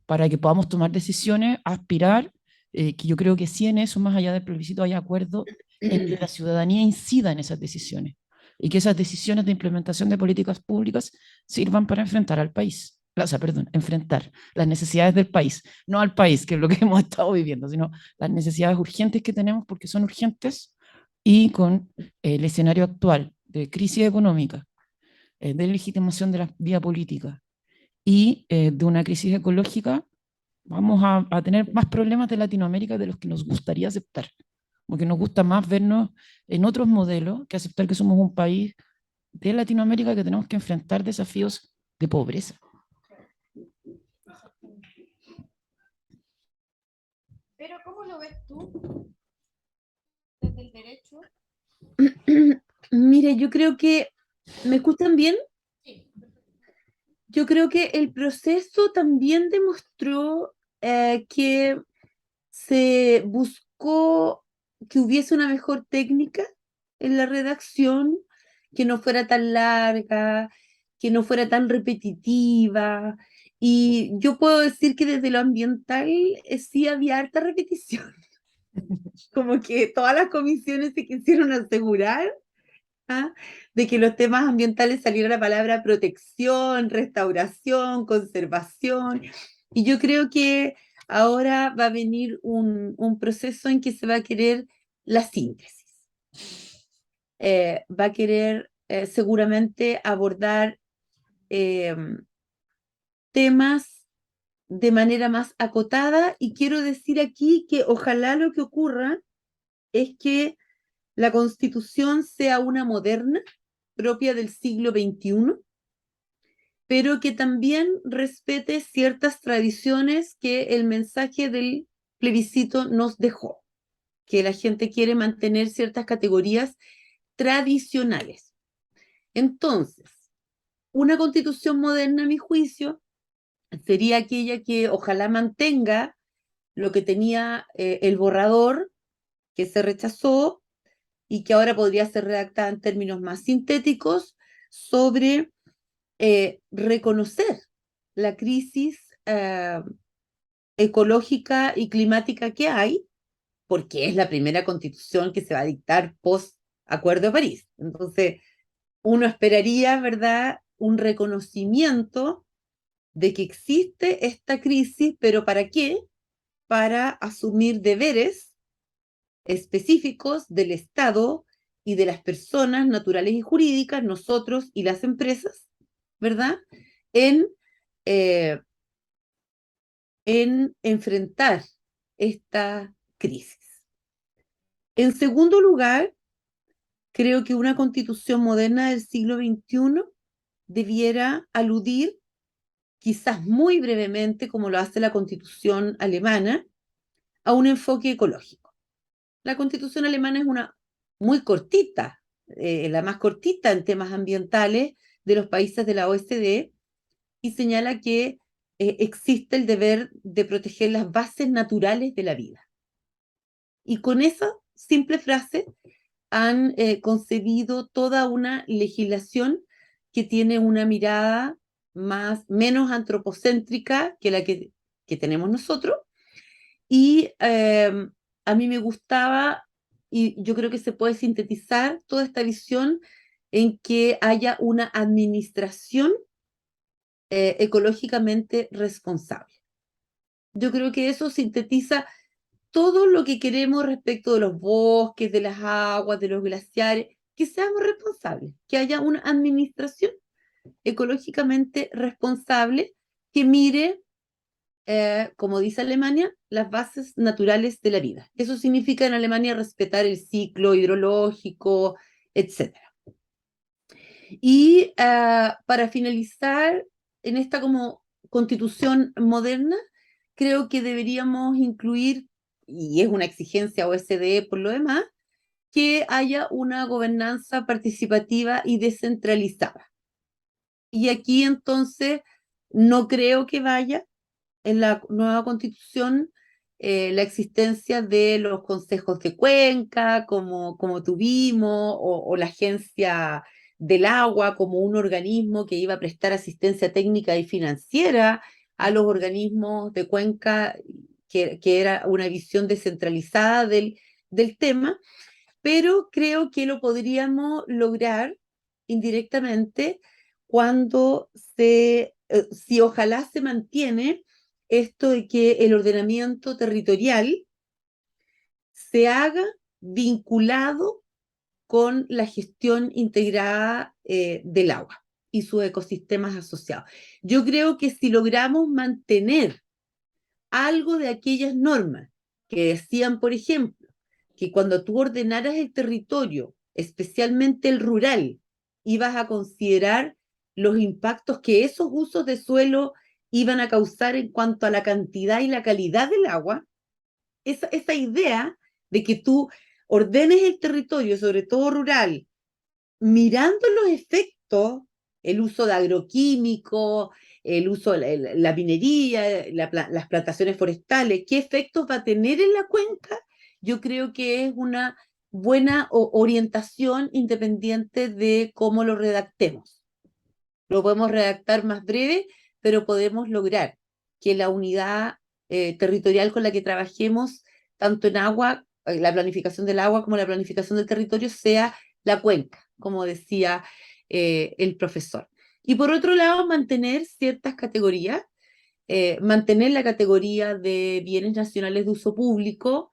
Para que podamos tomar decisiones, aspirar, que yo creo que sí en eso, más allá del plebiscito, hay acuerdo en que la ciudadanía incida en esas decisiones y que esas decisiones de implementación de políticas públicas sirvan para enfrentar al país. O sea, perdón, enfrentar las necesidades del país, no al país, que es lo que hemos estado viviendo, sino las necesidades urgentes que tenemos porque son urgentes y con el escenario actual de crisis económica, de legitimación de la vía política y de una crisis ecológica, vamos a tener más problemas de Latinoamérica de los que nos gustaría aceptar, porque nos gusta más vernos en otros modelos que aceptar que somos un país de Latinoamérica que tenemos que enfrentar desafíos de pobreza. Pero ¿cómo lo ves tú desde el derecho? Mire, yo creo que, ¿me escuchan bien? Sí. Yo creo que el proceso también demostró que se buscó que hubiese una mejor técnica en la redacción, que no fuera tan larga, que no fuera tan repetitiva. Y yo puedo decir que desde lo ambiental sí había harta repetición. Como que todas las comisiones se quisieron asegurar, ¿ah?, de que los temas ambientales saliera la palabra protección, restauración, conservación. Y yo creo que ahora va a venir un proceso en que se va a querer la síntesis. Va a querer seguramente abordar temas de manera más acotada, y quiero decir aquí que ojalá lo que ocurra es que la Constitución sea una moderna, propia del siglo XXI, pero que también respete ciertas tradiciones que el mensaje del plebiscito nos dejó, que la gente quiere mantener ciertas categorías tradicionales. Entonces, una constitución moderna, a mi juicio, sería aquella que ojalá mantenga lo que tenía el borrador que se rechazó y que ahora podría ser redactada en términos más sintéticos sobre reconocer la crisis ecológica y climática que hay, porque es la primera constitución que se va a dictar post Acuerdo de París. Entonces, uno esperaría, ¿verdad?, un reconocimiento de que existe esta crisis, pero ¿para qué? Para asumir deberes específicos del Estado y de las personas naturales y jurídicas, nosotros y las empresas, ¿verdad?, en, eh, en enfrentar esta crisis. En segundo lugar, creo que una constitución moderna del siglo XXI debiera aludir, quizás muy brevemente, como lo hace la constitución alemana, a un enfoque ecológico. La constitución alemana es una muy cortita, la más cortita en temas ambientales de los países de la OECD, y señala que existe el deber de proteger las bases naturales de la vida. Y con esa simple frase han concebido toda una legislación que tiene una mirada menos antropocéntrica que la que tenemos nosotros. Y a mí me gustaba, y yo creo que se puede sintetizar toda esta visión en que haya una administración ecológicamente responsable. Yo creo que eso sintetiza todo lo que queremos respecto de los bosques, de las aguas, de los glaciares, que seamos responsables, que haya una administración ecológicamente responsable que mire, como dice Alemania, las bases naturales de la vida. Eso significa en Alemania respetar el ciclo hidrológico, etc. Y para finalizar, en esta como constitución moderna, creo que deberíamos incluir, y es una exigencia OSDE por lo demás, que haya una gobernanza participativa y descentralizada. Y aquí entonces no creo que vaya en la nueva constitución la existencia de los consejos de cuenca, como tuvimos, o la agencia del agua como un organismo que iba a prestar asistencia técnica y financiera a los organismos de cuenca, que era una visión descentralizada del tema. pero creo que lo podríamos lograr indirectamente cuando si ojalá se mantiene esto de que el ordenamiento territorial se haga vinculado con la gestión integrada del agua y sus ecosistemas asociados. Yo creo que si logramos mantener algo de aquellas normas que decían, por ejemplo, que cuando tú ordenaras el territorio, especialmente el rural, ibas a considerar los impactos que esos usos de suelo iban a causar en cuanto a la cantidad y la calidad del agua, esa idea de que tú ordenes el territorio, sobre todo rural, mirando los efectos, el uso de agroquímicos, el uso de la minería, las plantaciones forestales, qué efectos va a tener en la cuenca, yo creo que es una buena orientación independiente de cómo lo redactemos. Lo podemos redactar más breve, pero podemos lograr que la unidad territorial con la que trabajemos, tanto en agua, la planificación del agua como la planificación del territorio, sea la cuenca, como decía el profesor. Y por otro lado, mantener ciertas categorías, mantener la categoría de bienes nacionales de uso público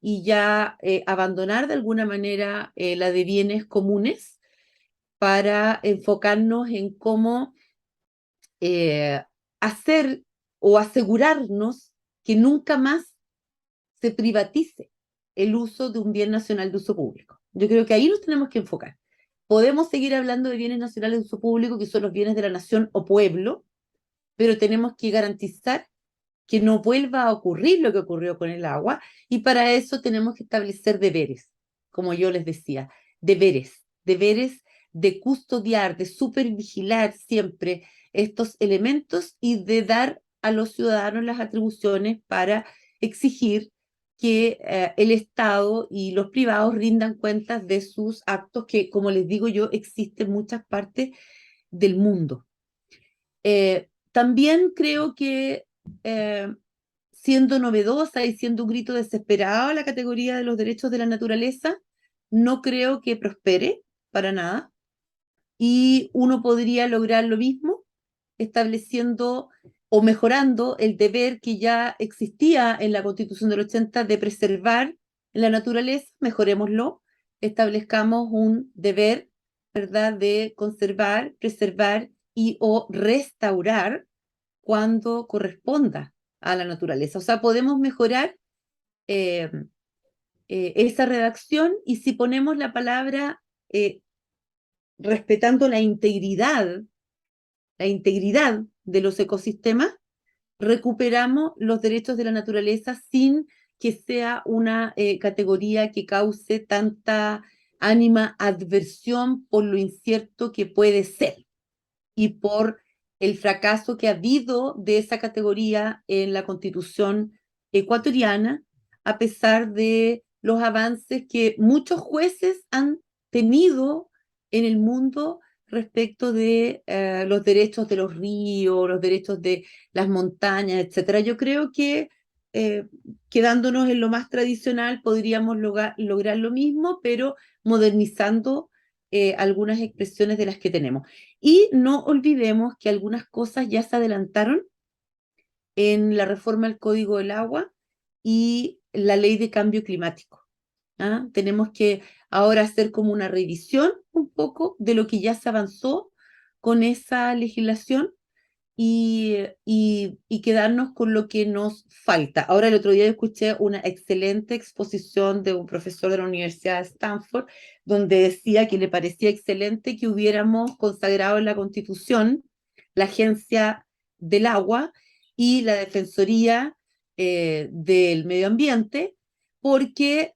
y ya abandonar de alguna manera la de bienes comunes para enfocarnos en cómo hacer o asegurarnos que nunca más se privatice el uso de un bien nacional de uso público. Yo creo que ahí nos tenemos que enfocar. Podemos seguir hablando de bienes nacionales de uso público, que son los bienes de la nación o pueblo, pero tenemos que garantizar que no vuelva a ocurrir lo que ocurrió con el agua, y para eso tenemos que establecer deberes, como yo les decía, deberes de custodiar, de supervigilar siempre estos elementos y de dar a los ciudadanos las atribuciones para exigir que el Estado y los privados rindan cuentas de sus actos que, como les digo yo, existen en muchas partes del mundo. También creo que siendo novedosa y siendo un grito desesperado la categoría de los derechos de la naturaleza, no creo que prospere para nada. Y uno podría lograr lo mismo estableciendo o mejorando el deber que ya existía en la Constitución del 80 de preservar la naturaleza, mejorémoslo, establezcamos un deber, ¿verdad?, de conservar, preservar y o restaurar cuando corresponda a la naturaleza. O sea, podemos mejorar eh, esa redacción, y si ponemos la palabra respetando la integridad de los ecosistemas, recuperamos los derechos de la naturaleza sin que sea una categoría que cause tanta adversión por lo incierto que puede ser y por el fracaso que ha habido de esa categoría en la Constitución ecuatoriana, a pesar de los avances que muchos jueces han tenido en el mundo respecto de los derechos de los ríos, los derechos de las montañas, etcétera. Yo creo que quedándonos en lo más tradicional podríamos lograr lo mismo, pero modernizando algunas expresiones de las que tenemos. Y no olvidemos que algunas cosas ya se adelantaron en la reforma al Código del Agua y la Ley de Cambio Climático. ¿Ah? Tenemos que ahora hacer como una revisión un poco de lo que ya se avanzó con esa legislación y quedarnos con lo que nos falta. Ahora, el otro día escuché una excelente exposición de un profesor de la Universidad de Stanford, donde decía que le parecía excelente que hubiéramos consagrado en la Constitución la Agencia del Agua y la Defensoría del Medio Ambiente, porque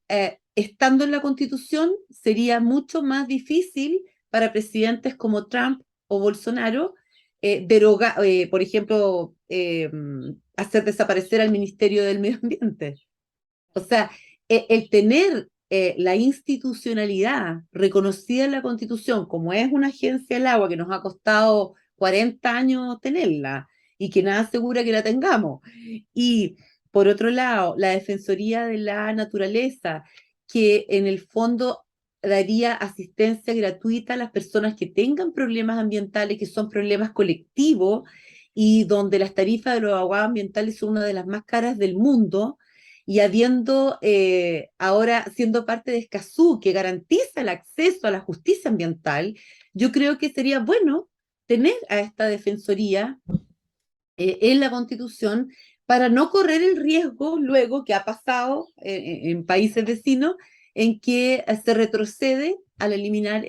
estando en la Constitución sería mucho más difícil para presidentes como Trump o Bolsonaro por ejemplo, hacer desaparecer al Ministerio del Medio Ambiente. O sea, el tener la institucionalidad reconocida en la Constitución, como es una agencia del agua que nos ha costado 40 años tenerla y que nada asegura que la tengamos, y por otro lado, la Defensoría de la Naturaleza que en el fondo daría asistencia gratuita a las personas que tengan problemas ambientales, que son problemas colectivos, y donde las tarifas de los abogados ambientales son una de las más caras del mundo, y habiendo ahora siendo parte de Escazú, que garantiza el acceso a la justicia ambiental, yo creo que sería bueno tener a esta defensoría en la Constitución para no correr el riesgo luego que ha pasado en países vecinos en que se retrocede al eliminar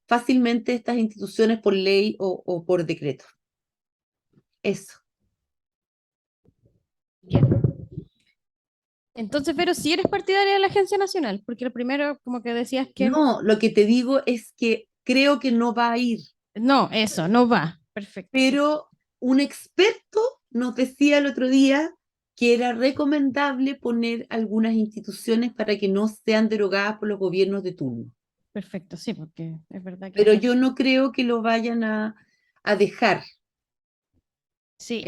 fácilmente estas instituciones por ley o por decreto. Eso. Bien. Entonces, pero si eres partidaria de la Agencia Nacional, porque lo primero, como que decías que No, lo que te digo es que creo que no va a ir, no, eso, no va. Perfecto. pero un experto nos decía el otro día que era recomendable poner algunas instituciones para que no sean derogadas por los gobiernos de turno. Perfecto, sí, porque es verdad que Pero yo no creo que lo vayan a dejar sí.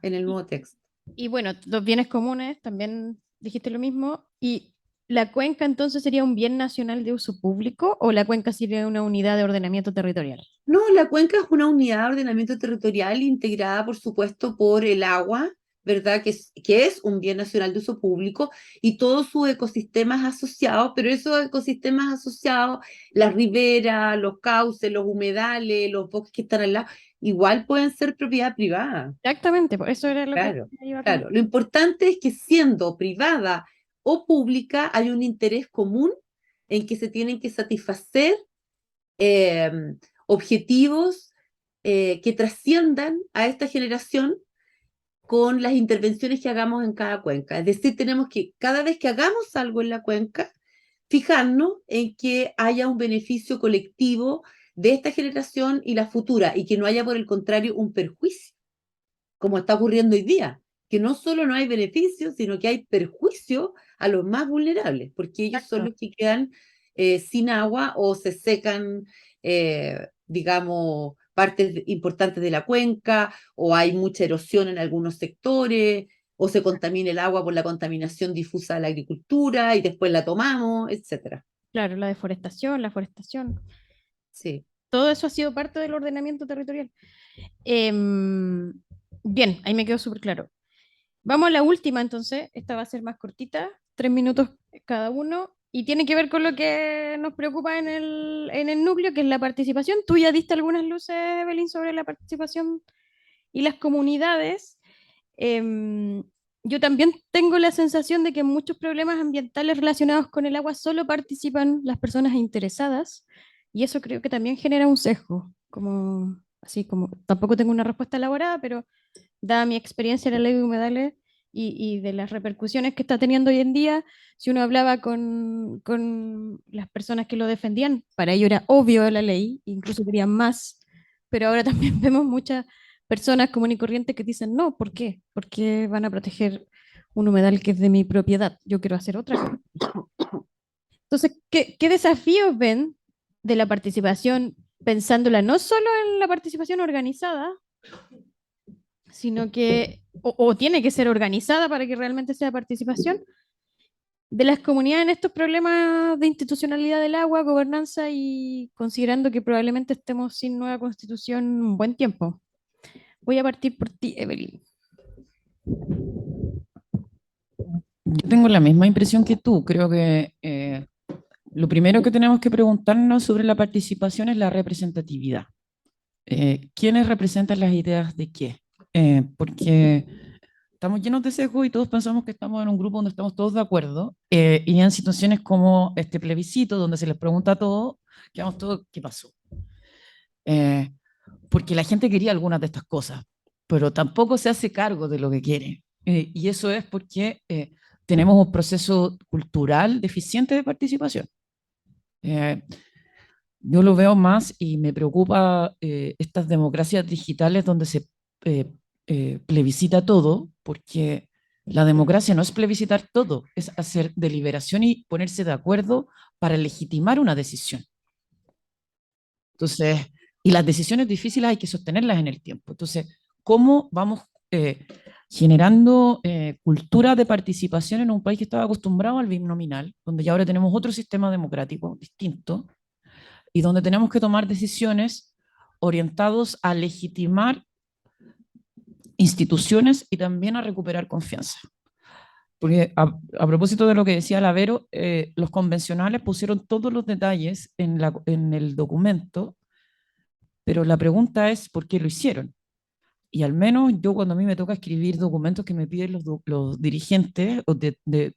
en el nuevo texto. Y bueno, los bienes comunes, también dijiste lo mismo. ¿Y la cuenca entonces sería un bien nacional de uso público o la cuenca sería una unidad de ordenamiento territorial? No, la cuenca es una unidad de ordenamiento territorial integrada, por supuesto, por el agua, ¿verdad? Que es un bien nacional de uso público y todos sus ecosistemas asociados, pero esos ecosistemas asociados, las riberas, los cauces, los humedales, los bosques que están al lado, igual pueden ser propiedad privada. Exactamente, por eso era lo que Claro, iba a claro. comentar. Lo importante es que siendo privada o pública hay un interés común en que se tienen que satisfacer eh, objetivos que trasciendan a esta generación con las intervenciones que hagamos en cada cuenca. Es decir, tenemos que, cada vez que hagamos algo en la cuenca, fijarnos en que haya un beneficio colectivo de esta generación y la futura, y que no haya, por el contrario, un perjuicio, como está ocurriendo hoy día, que no solo no hay beneficios, sino que hay perjuicio a los más vulnerables, porque ellos son Exacto. los que quedan sin agua o se secan, digamos, partes importantes de la cuenca, o hay mucha erosión en algunos sectores, o se contamina el agua por la contaminación difusa de la agricultura y después la tomamos, etcétera. Claro, la deforestación, la forestación, Sí. todo eso ha sido parte del ordenamiento territorial. Em, bien, ahí me quedó súper claro. Vamos a la última entonces, esta va a ser más cortita, 3 minutos cada uno, y tiene que ver con lo que nos preocupa en el núcleo, que es la participación. Tú ya diste algunas luces, Evelyn, sobre la participación y las comunidades. Em, yo también tengo la sensación de que en muchos problemas ambientales relacionados con el agua solo participan las personas interesadas, y eso creo que también genera un sesgo, como, así como, tampoco tengo una respuesta elaborada, pero dada mi experiencia en la ley de humedales y de las repercusiones que está teniendo hoy en día, si uno hablaba con las personas que lo defendían, para ello era obvio la ley, incluso querían más, pero ahora también vemos muchas personas comunes y corrientes que dicen, no, ¿por qué? ¿Por qué van a proteger un humedal que es de mi propiedad? Yo quiero hacer otra cosa. Entonces, ¿qué desafíos ven de la participación, pensándola no solo en la participación organizada, sino que o tiene que ser organizada para que realmente sea participación de las comunidades en estos problemas de institucionalidad del agua, gobernanza y considerando que probablemente estemos sin nueva constitución un buen tiempo? Voy a partir por ti, Evelyn. Yo tengo la misma impresión que tú. Creo que lo primero que tenemos que preguntarnos sobre la participación es la representatividad. ¿Quiénes representan las ideas de qué? Porque estamos llenos de sesgo y todos pensamos que estamos en un grupo donde estamos todos de acuerdo, y en situaciones como este plebiscito, donde se les pregunta a todos, quedamos todos, ¿qué pasó? Eh, porque la gente quería algunas de estas cosas, pero tampoco se hace cargo de lo que quiere. Y eso es porque tenemos un proceso cultural deficiente de participación. Eh, yo lo veo más y me preocupa estas democracias digitales donde se eh, plebiscita todo, porque la democracia no es plebiscitar todo, es hacer deliberación y ponerse de acuerdo para legitimar una decisión. Entonces, y las decisiones difíciles hay que sostenerlas en el tiempo. Entonces, ¿cómo vamos generando cultura de participación en un país que estaba acostumbrado al binominal, donde ya ahora tenemos otro sistema democrático distinto y donde tenemos que tomar decisiones orientados a legitimar instituciones y también a recuperar confianza. Porque a propósito de lo que decía Lavero, los convencionales pusieron todos los detalles en el documento, pero la pregunta es ¿por qué lo hicieron? Y al menos yo cuando a mí me toca escribir documentos que me piden los dirigentes de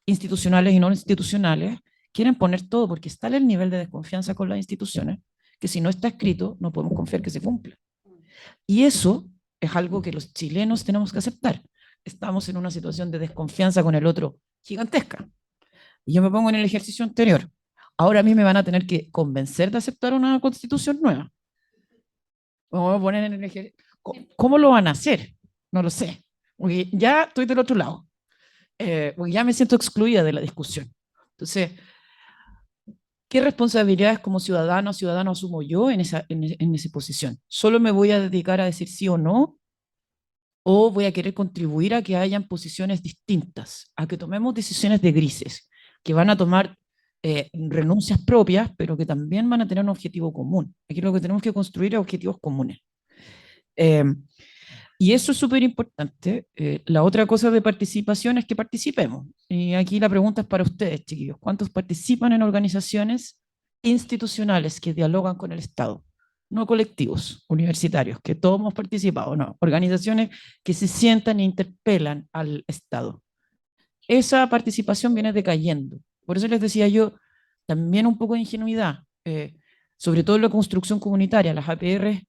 institucionales y no institucionales, quieren poner todo porque está el nivel de desconfianza con las instituciones, que si no está escrito no podemos confiar que se cumpla. Y eso es algo que los chilenos tenemos que aceptar. Estamos en una situación de desconfianza con el otro gigantesca. Y yo me pongo en el ejercicio anterior. Ahora a mí me van a tener que convencer de aceptar una constitución nueva. Vamos a poner en el ejercicio. ¿Cómo lo van a hacer? No lo sé. Porque ya estoy del otro lado. Porque ya me siento excluida de la discusión. Entonces, ¿qué responsabilidades como ciudadano o ciudadano asumo yo en esa posición? ¿Solo me voy a dedicar a decir sí o no? ¿O voy a querer contribuir a que hayan posiciones distintas, a que tomemos decisiones de grises, que van a tomar renuncias propias, pero que también van a tener un objetivo común? Aquí lo que tenemos que construir es objetivos comunes. Y eso es súper importante. La otra cosa de participación es que participemos. Y aquí la pregunta es para ustedes, chiquillos. ¿Cuántos participan en organizaciones institucionales que dialogan con el Estado? No colectivos universitarios, que todos hemos participado, no. Organizaciones que se sientan e interpelan al Estado. Esa participación viene decayendo. Por eso les decía yo, también un poco de ingenuidad, sobre todo en la construcción comunitaria. Las APR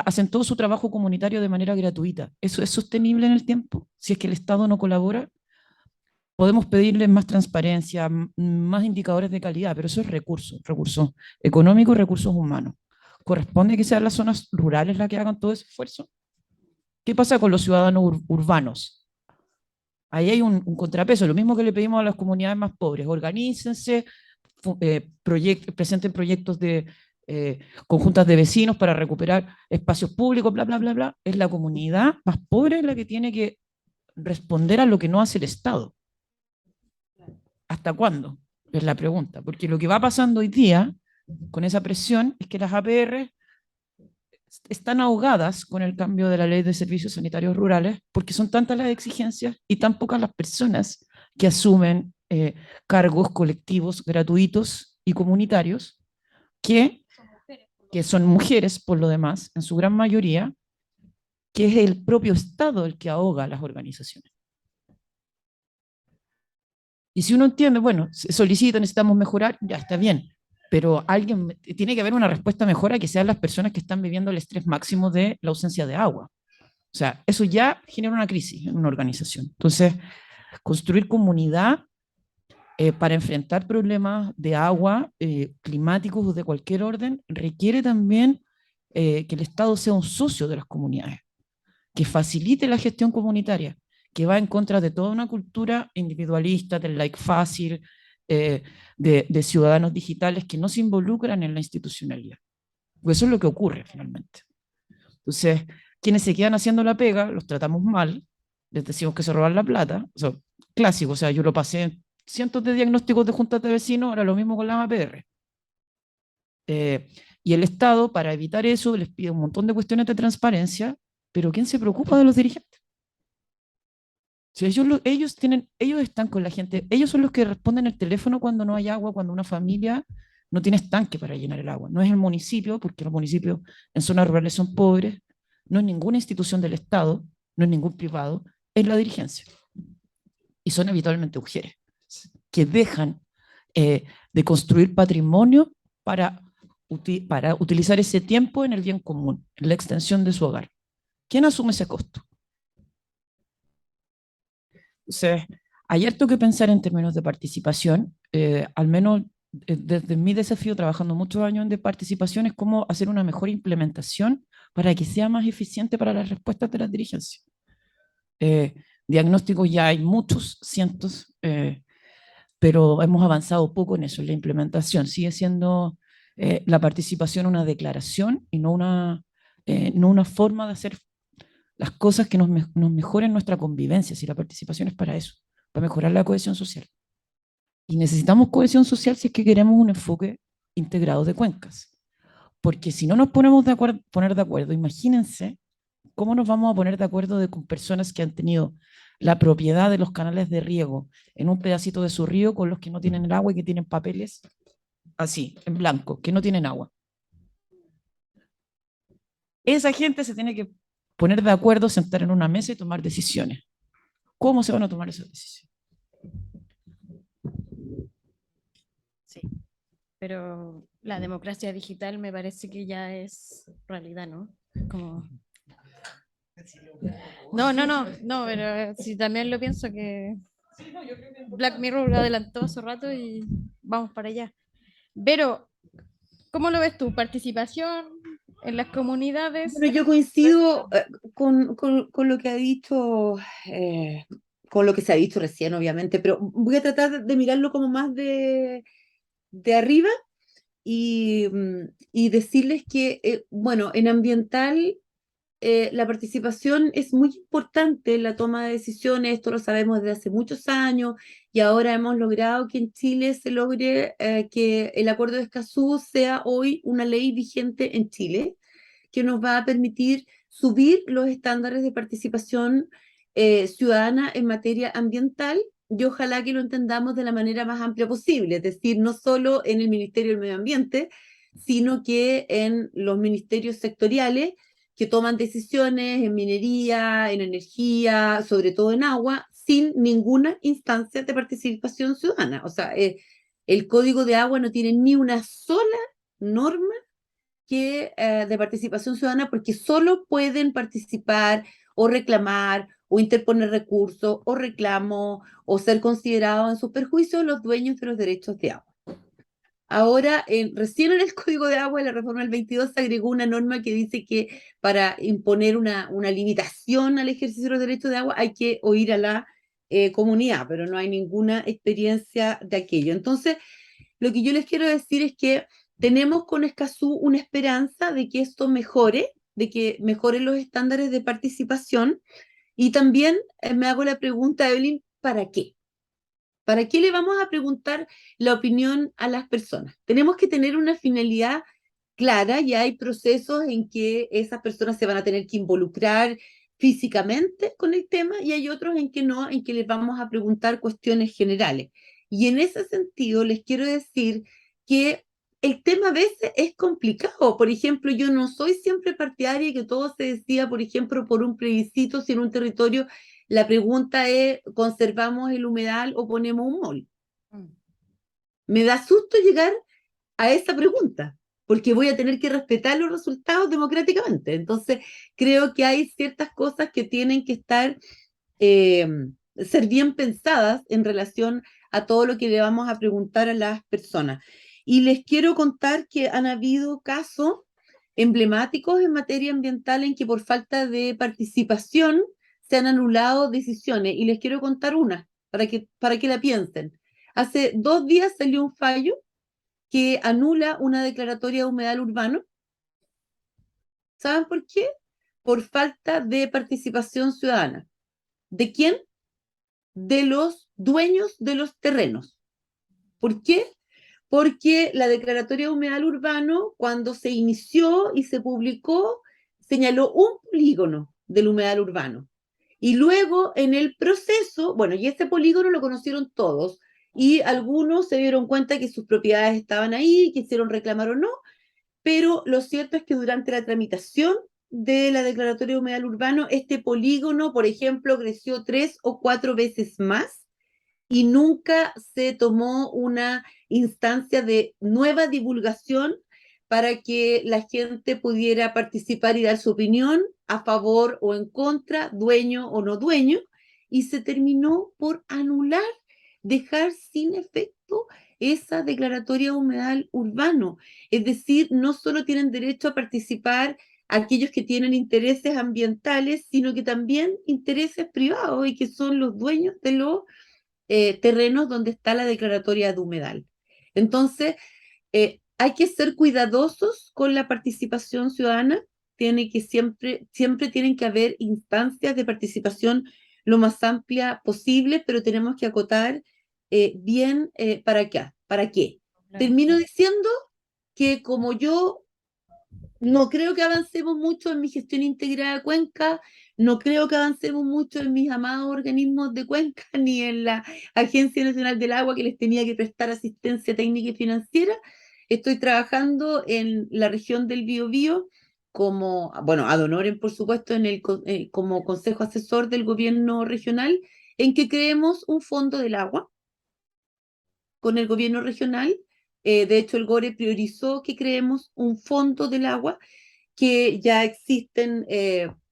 hacen todo su trabajo comunitario de manera gratuita. ¿Eso es sostenible en el tiempo? Si es que el Estado no colabora, podemos pedirles más transparencia, más indicadores de calidad, pero eso es recursos económicos y recursos humanos. ¿Corresponde que sean las zonas rurales las que hagan todo ese esfuerzo? ¿Qué pasa con los ciudadanos urbanos? Ahí hay un contrapeso, lo mismo que le pedimos a las comunidades más pobres. Organícense, presenten proyectos de conjuntas de vecinos para recuperar espacios públicos, bla, bla, bla, bla. Es la comunidad más pobre la que tiene que responder a lo que no hace el Estado. ¿Hasta cuándo? Es la pregunta. Porque lo que va pasando hoy día con esa presión es que las APR están ahogadas con el cambio de la ley de servicios sanitarios rurales porque son tantas las exigencias y tan pocas las personas que asumen cargos colectivos gratuitos y comunitarios que son mujeres por lo demás, en su gran mayoría, que es el propio Estado el que ahoga a las organizaciones. Y si uno entiende, bueno, se solicita, necesitamos mejorar, ya está bien, pero tiene que haber una respuesta mejor a que sean las personas que están viviendo el estrés máximo de la ausencia de agua. O sea, eso ya genera una crisis en una organización. Entonces, construir comunidad para enfrentar problemas de agua, climáticos o de cualquier orden, requiere también que el Estado sea un socio de las comunidades, que facilite la gestión comunitaria, que va en contra de toda una cultura individualista, del like fácil, de ciudadanos digitales que no se involucran en la institucionalidad. Porque eso es lo que ocurre finalmente. Entonces, quienes se quedan haciendo la pega, los tratamos mal, les decimos que se roban la plata, o sea, clásico, o sea, yo lo pasé cientos de diagnósticos de juntas de vecinos, ahora lo mismo con las APR. Y el Estado, para evitar eso, les pide un montón de cuestiones de transparencia, pero ¿quién se preocupa de los dirigentes? Si ellos están con la gente, ellos son los que responden el teléfono cuando no hay agua, cuando una familia no tiene estanque para llenar el agua. No es el municipio, porque los municipios en zonas rurales son pobres, no es ninguna institución del Estado, no es ningún privado, es la dirigencia. Y son habitualmente mujeres que dejan de construir patrimonio para utilizar ese tiempo en el bien común, en la extensión de su hogar. ¿Quién asume ese costo? Entonces, hay harto que pensar en términos de participación, al menos desde mi desafío, trabajando muchos años en de participación, es cómo hacer una mejor implementación para que sea más eficiente para las respuestas de las dirigencias. Diagnósticos ya hay muchos, cientos, pero hemos avanzado poco en eso, en la implementación. Sigue siendo la participación una declaración y no una forma de hacer las cosas que nos mejoren nuestra convivencia, si la participación es para eso, para mejorar la cohesión social. Y necesitamos cohesión social si es que queremos un enfoque integrado de cuencas. Porque si no nos ponemos poner de acuerdo, imagínense cómo nos vamos a poner de acuerdo con personas que han tenido la propiedad de los canales de riego en un pedacito de su río con los que no tienen el agua y que tienen papeles así, en blanco, que no tienen agua. Esa gente se tiene que poner de acuerdo, sentar en una mesa y tomar decisiones. ¿Cómo se van a tomar esas decisiones? Sí, pero la democracia digital me parece que ya es realidad, ¿no? Como... No, pero sí también lo pienso que Black Mirror lo adelantó hace rato y vamos para allá. Pero, ¿cómo lo ves tú? ¿Participación en las comunidades? Bueno, yo coincido con lo que ha dicho, con lo que se ha dicho recién, obviamente, pero voy a tratar de mirarlo como más de arriba y decirles que, bueno, en ambiental la participación es muy importante en la toma de decisiones, esto lo sabemos desde hace muchos años y ahora hemos logrado que en Chile se logre que el Acuerdo de Escazú sea hoy una ley vigente en Chile que nos va a permitir subir los estándares de participación ciudadana en materia ambiental y ojalá que lo entendamos de la manera más amplia posible, es decir, no solo en el Ministerio del Medio Ambiente, sino que en los ministerios sectoriales que toman decisiones en minería, en energía, sobre todo en agua, sin ninguna instancia de participación ciudadana. O sea, el Código de Agua no tiene ni una sola norma de participación ciudadana porque solo pueden participar o reclamar o interponer recursos o reclamos o ser considerados en su perjuicio los dueños de los derechos de agua. Ahora, recién en el Código de Agua de la reforma del 22 se agregó una norma que dice que para imponer una limitación al ejercicio de los derechos de agua hay que oír a la comunidad, pero no hay ninguna experiencia de aquello. Entonces, lo que yo les quiero decir es que tenemos con Escazú una esperanza de que esto mejore, de que mejoren los estándares de participación y también me hago la pregunta, Evelyn, ¿para qué? ¿Para qué le vamos a preguntar la opinión a las personas? Tenemos que tener una finalidad clara y hay procesos en que esas personas se van a tener que involucrar físicamente con el tema y hay otros en que no, en que les vamos a preguntar cuestiones generales. Y en ese sentido les quiero decir que el tema a veces es complicado. Por ejemplo, yo no soy siempre partidaria de que todo se decida, por ejemplo, por un plebiscito si en un territorio la pregunta es, ¿conservamos el humedal o ponemos un mall? Me da susto llegar a esa pregunta, porque voy a tener que respetar los resultados democráticamente. Entonces, creo que hay ciertas cosas que tienen que eh, ser bien pensadas en relación a todo lo que le vamos a preguntar a las personas. Y les quiero contar que han habido casos emblemáticos en materia ambiental en que por falta de participación se han anulado decisiones. Y les quiero contar una para que la piensen. Hace 2 días salió un fallo que anula una declaratoria de humedal urbano. ¿Saben por qué? Por falta de participación ciudadana. ¿De quién? De los dueños de los terrenos. ¿Por qué? Porque la declaratoria de humedal urbano, cuando se inició y se publicó, señaló un polígono del humedal urbano. Y luego en el proceso, bueno, y este polígono lo conocieron todos, y algunos se dieron cuenta que sus propiedades estaban ahí, quisieron reclamar o no, pero lo cierto es que durante la tramitación de la declaratoria de humedal urbano, este polígono, por ejemplo, creció 3 o 4 veces más y nunca se tomó una instancia de nueva divulgación para que la gente pudiera participar y dar su opinión a favor o en contra, dueño o no dueño, y se terminó por anular, dejar sin efecto esa declaratoria de humedal urbano. Es decir, no solo tienen derecho a participar aquellos que tienen intereses ambientales, sino que también intereses privados y que son los dueños de los terrenos donde está la declaratoria de humedal. Entonces, hay que ser cuidadosos con la participación ciudadana. tiene que siempre tienen que haber instancias de participación lo más amplia posible, pero tenemos que acotar bien para qué. Claro. Termino diciendo que como yo no creo que avancemos mucho en mi gestión integrada de Cuenca, no creo que avancemos mucho en mis amados organismos de Cuenca, ni en la Agencia Nacional del Agua que les tenía que prestar asistencia técnica y financiera. Estoy trabajando en la región del Biobío como, bueno, ad honorem, por supuesto, como consejo asesor del gobierno regional, en que creemos un fondo del agua con el gobierno regional. De hecho, el GORE priorizó que creemos un fondo del agua, que ya existen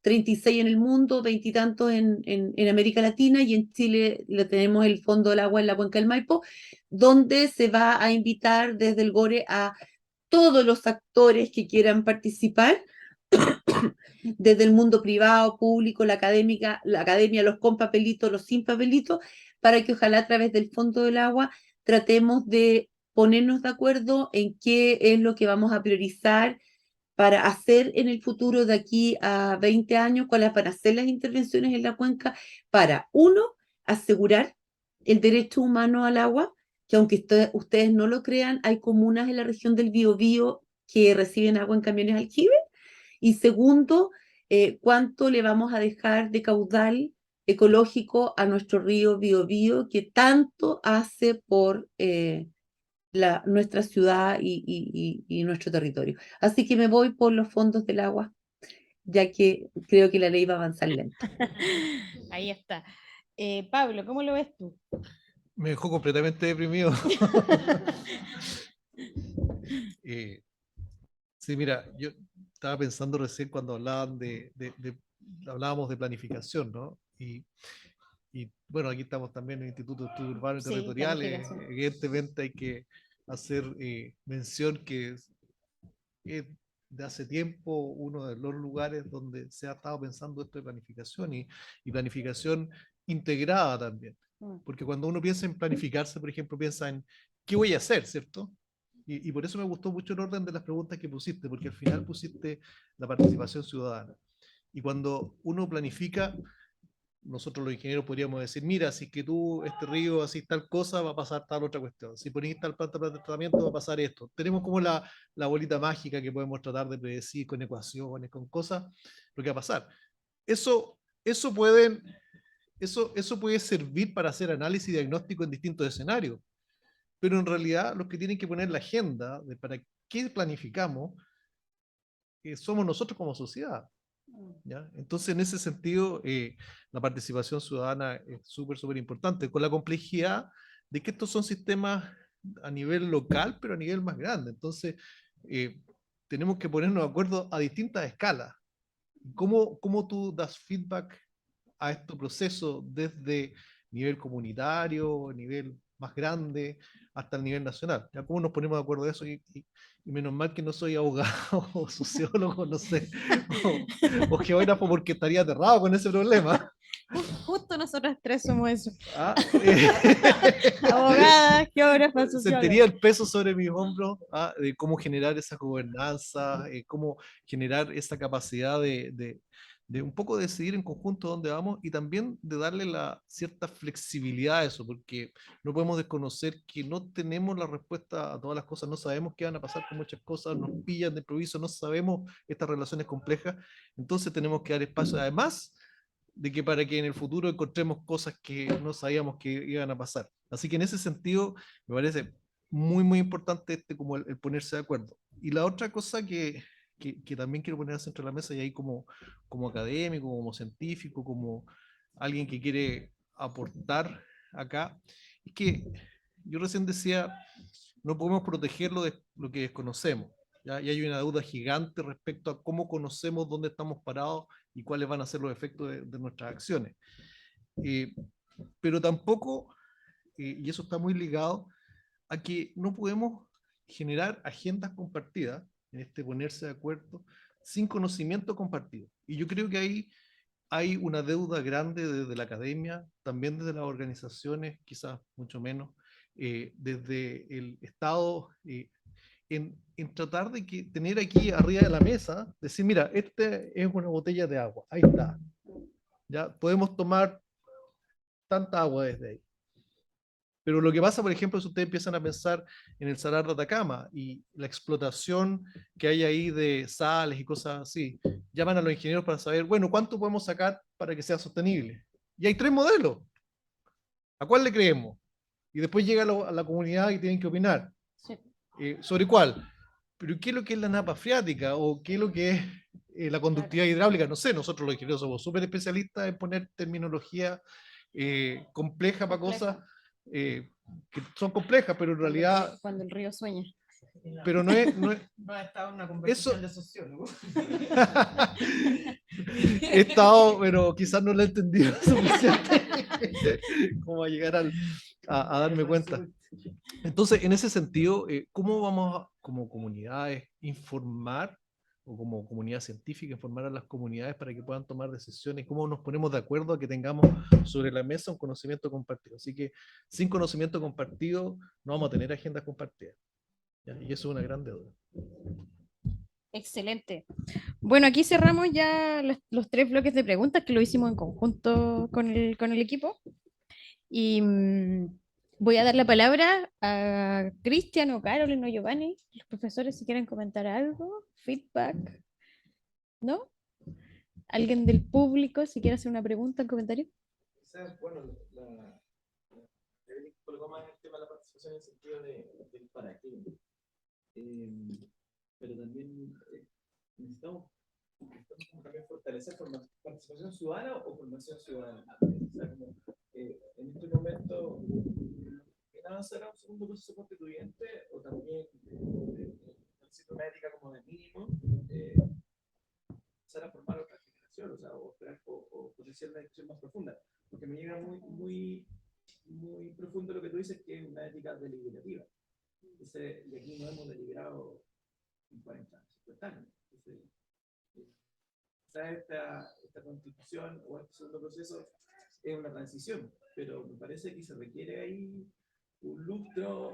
36 en el mundo, 20 y tantos en América Latina, y en Chile le tenemos el Fondo del Agua en la Cuenca del Maipo, donde se va a invitar desde el GORE a todos los actores que quieran participar, desde el mundo privado, público, la academia, los con papelitos, los sin papelitos, para que ojalá a través del Fondo del Agua tratemos de ponernos de acuerdo en qué es lo que vamos a priorizar para hacer en el futuro de aquí a 20 años, cuáles van a ser las intervenciones en la cuenca para, uno, asegurar el derecho humano al agua, que aunque ustedes no lo crean, hay comunas en la región del Biobío que reciben agua en camiones aljibe. Y segundo, cuánto le vamos a dejar de caudal ecológico a nuestro río Biobío, que tanto hace por nuestra ciudad y nuestro territorio. Así que me voy por los fondos del agua, ya que creo que la ley va a avanzar lento. Ahí está. Pablo, ¿cómo lo ves tú? Me dejó completamente deprimido. Sí, mira, yo estaba pensando recién cuando hablábamos de planificación, ¿no? Y bueno, aquí estamos también en el Instituto de Estudios Urbanos y Sí, Territoriales. planificación. Evidentemente hay que hacer mención que es de hace tiempo uno de los lugares donde se ha estado pensando esto de planificación y planificación integrada también. Porque cuando uno piensa en planificarse, por ejemplo, piensa en qué voy a hacer, ¿cierto? Y por eso me gustó mucho el orden de las preguntas que pusiste, porque al final pusiste la participación ciudadana. Y cuando uno planifica, nosotros los ingenieros podríamos decir, mira, si es que tú, este río, así tal cosa, va a pasar tal otra cuestión. Si ponís tal planta de tratamiento, va a pasar esto. Tenemos como la bolita mágica que podemos tratar de predecir con ecuaciones, con cosas, lo que va a pasar. Eso, eso, pueden, eso puede servir para hacer análisis y diagnóstico en distintos escenarios, pero en realidad los que tienen que poner la agenda de para qué planificamos somos nosotros como sociedad. ¿Ya? Entonces, en ese sentido, la participación ciudadana es súper, súper importante, con la complejidad de que estos son sistemas a nivel local, pero a nivel más grande. Entonces, tenemos que ponernos de acuerdo a distintas escalas. ¿Cómo tú das feedback a este proceso desde nivel comunitario, nivel más grande, hasta el nivel nacional? ¿Ya? ¿Cómo nos ponemos de acuerdo de eso? Y menos mal que no soy abogado o sociólogo, no sé, o geógrafo, porque estaría aterrado con ese problema. Justo nosotras tres somos eso. ¿Ah? Abogadas, geógrafas, Sentiría sociólogas. el peso sobre mis hombros, de cómo generar esa gobernanza, cómo generar esa capacidad de un poco decidir en conjunto dónde vamos y también de darle la cierta flexibilidad a eso, porque no podemos desconocer que no tenemos la respuesta a todas las cosas, no sabemos qué van a pasar con muchas cosas, nos pillan de improviso, no sabemos estas relaciones complejas, entonces tenemos que dar espacio, además de que para que en el futuro encontremos cosas que no sabíamos que iban a pasar. Así que en ese sentido me parece muy, muy importante como el ponerse de acuerdo. Y la otra cosa que también quiero poner al centro de la mesa, y ahí como académico, como científico, como alguien que quiere aportar acá, es que yo recién decía, no podemos proteger lo que desconocemos. ¿Ya? Y hay una deuda gigante respecto a cómo conocemos dónde estamos parados y cuáles van a ser los efectos de nuestras acciones. Eh, pero tampoco, y eso está muy ligado, a que no podemos generar agendas compartidas, en este ponerse de acuerdo, sin conocimiento compartido. Y yo creo que ahí hay una deuda grande desde la academia, también desde las organizaciones, quizás mucho menos, desde el Estado, en tratar de tener aquí arriba de la mesa, decir, mira, este es una botella de agua, ahí está. Ya podemos tomar tanta agua desde ahí. Pero lo que pasa, por ejemplo, si ustedes empiezan a pensar en el Salar de Atacama y la explotación que hay ahí de sales y cosas así, llaman a los ingenieros para saber, bueno, ¿cuánto podemos sacar para que sea sostenible? Y hay 3 modelos. ¿A cuál le creemos? Y después llega a la comunidad y tienen que opinar. Sí. ¿Sobre cuál? Pero ¿qué es lo que es la napa freática? ¿O qué es lo que es la conductividad hidráulica? No sé, nosotros los ingenieros somos súper especialistas en poner terminología compleja para cosas que son complejas, pero en realidad... Cuando el río sueña. Pero no es... No ha estado en una conversación de sociólogo. He estado, pero quizás no lo he entendido suficiente como a llegar a darme cuenta. Entonces, en ese sentido, ¿cómo vamos como comunidades informar o como comunidad científica informar a las comunidades para que puedan tomar decisiones? ¿Cómo nos ponemos de acuerdo a que tengamos sobre la mesa un conocimiento compartido? Así que sin conocimiento compartido no vamos a tener agendas compartidas. ¿Ya? Y eso es una gran deuda. Excelente. Bueno, aquí cerramos ya los 3 bloques de preguntas que lo hicimos en conjunto con el equipo. Y voy a dar la palabra a Cristian o Carolyn o Giovanni, los profesores, si quieren comentar algo, feedback, ¿no? ¿Alguien del público, si quiere hacer una pregunta, un comentario? Quizás, bueno, Evelyn colocó más el tema de la participación en el sentido del para qué. Pero también necesitamos como también fortalecer participación ciudadana o formación ciudadana. O sea, como, en este momento, ¿avanzará un segundo proceso constituyente o también necesita una ética como de mínimo? Empezar a formar otra generación, o sea, o potenciar una discusión más profunda, porque me llega muy profundo lo que tú dices, que es una ética deliberativa. Entonces, y aquí no hemos deliberado en 40, 50 años. Entonces, quizás esta constitución o este segundo proceso es una transición, pero me parece que se requiere ahí un lustro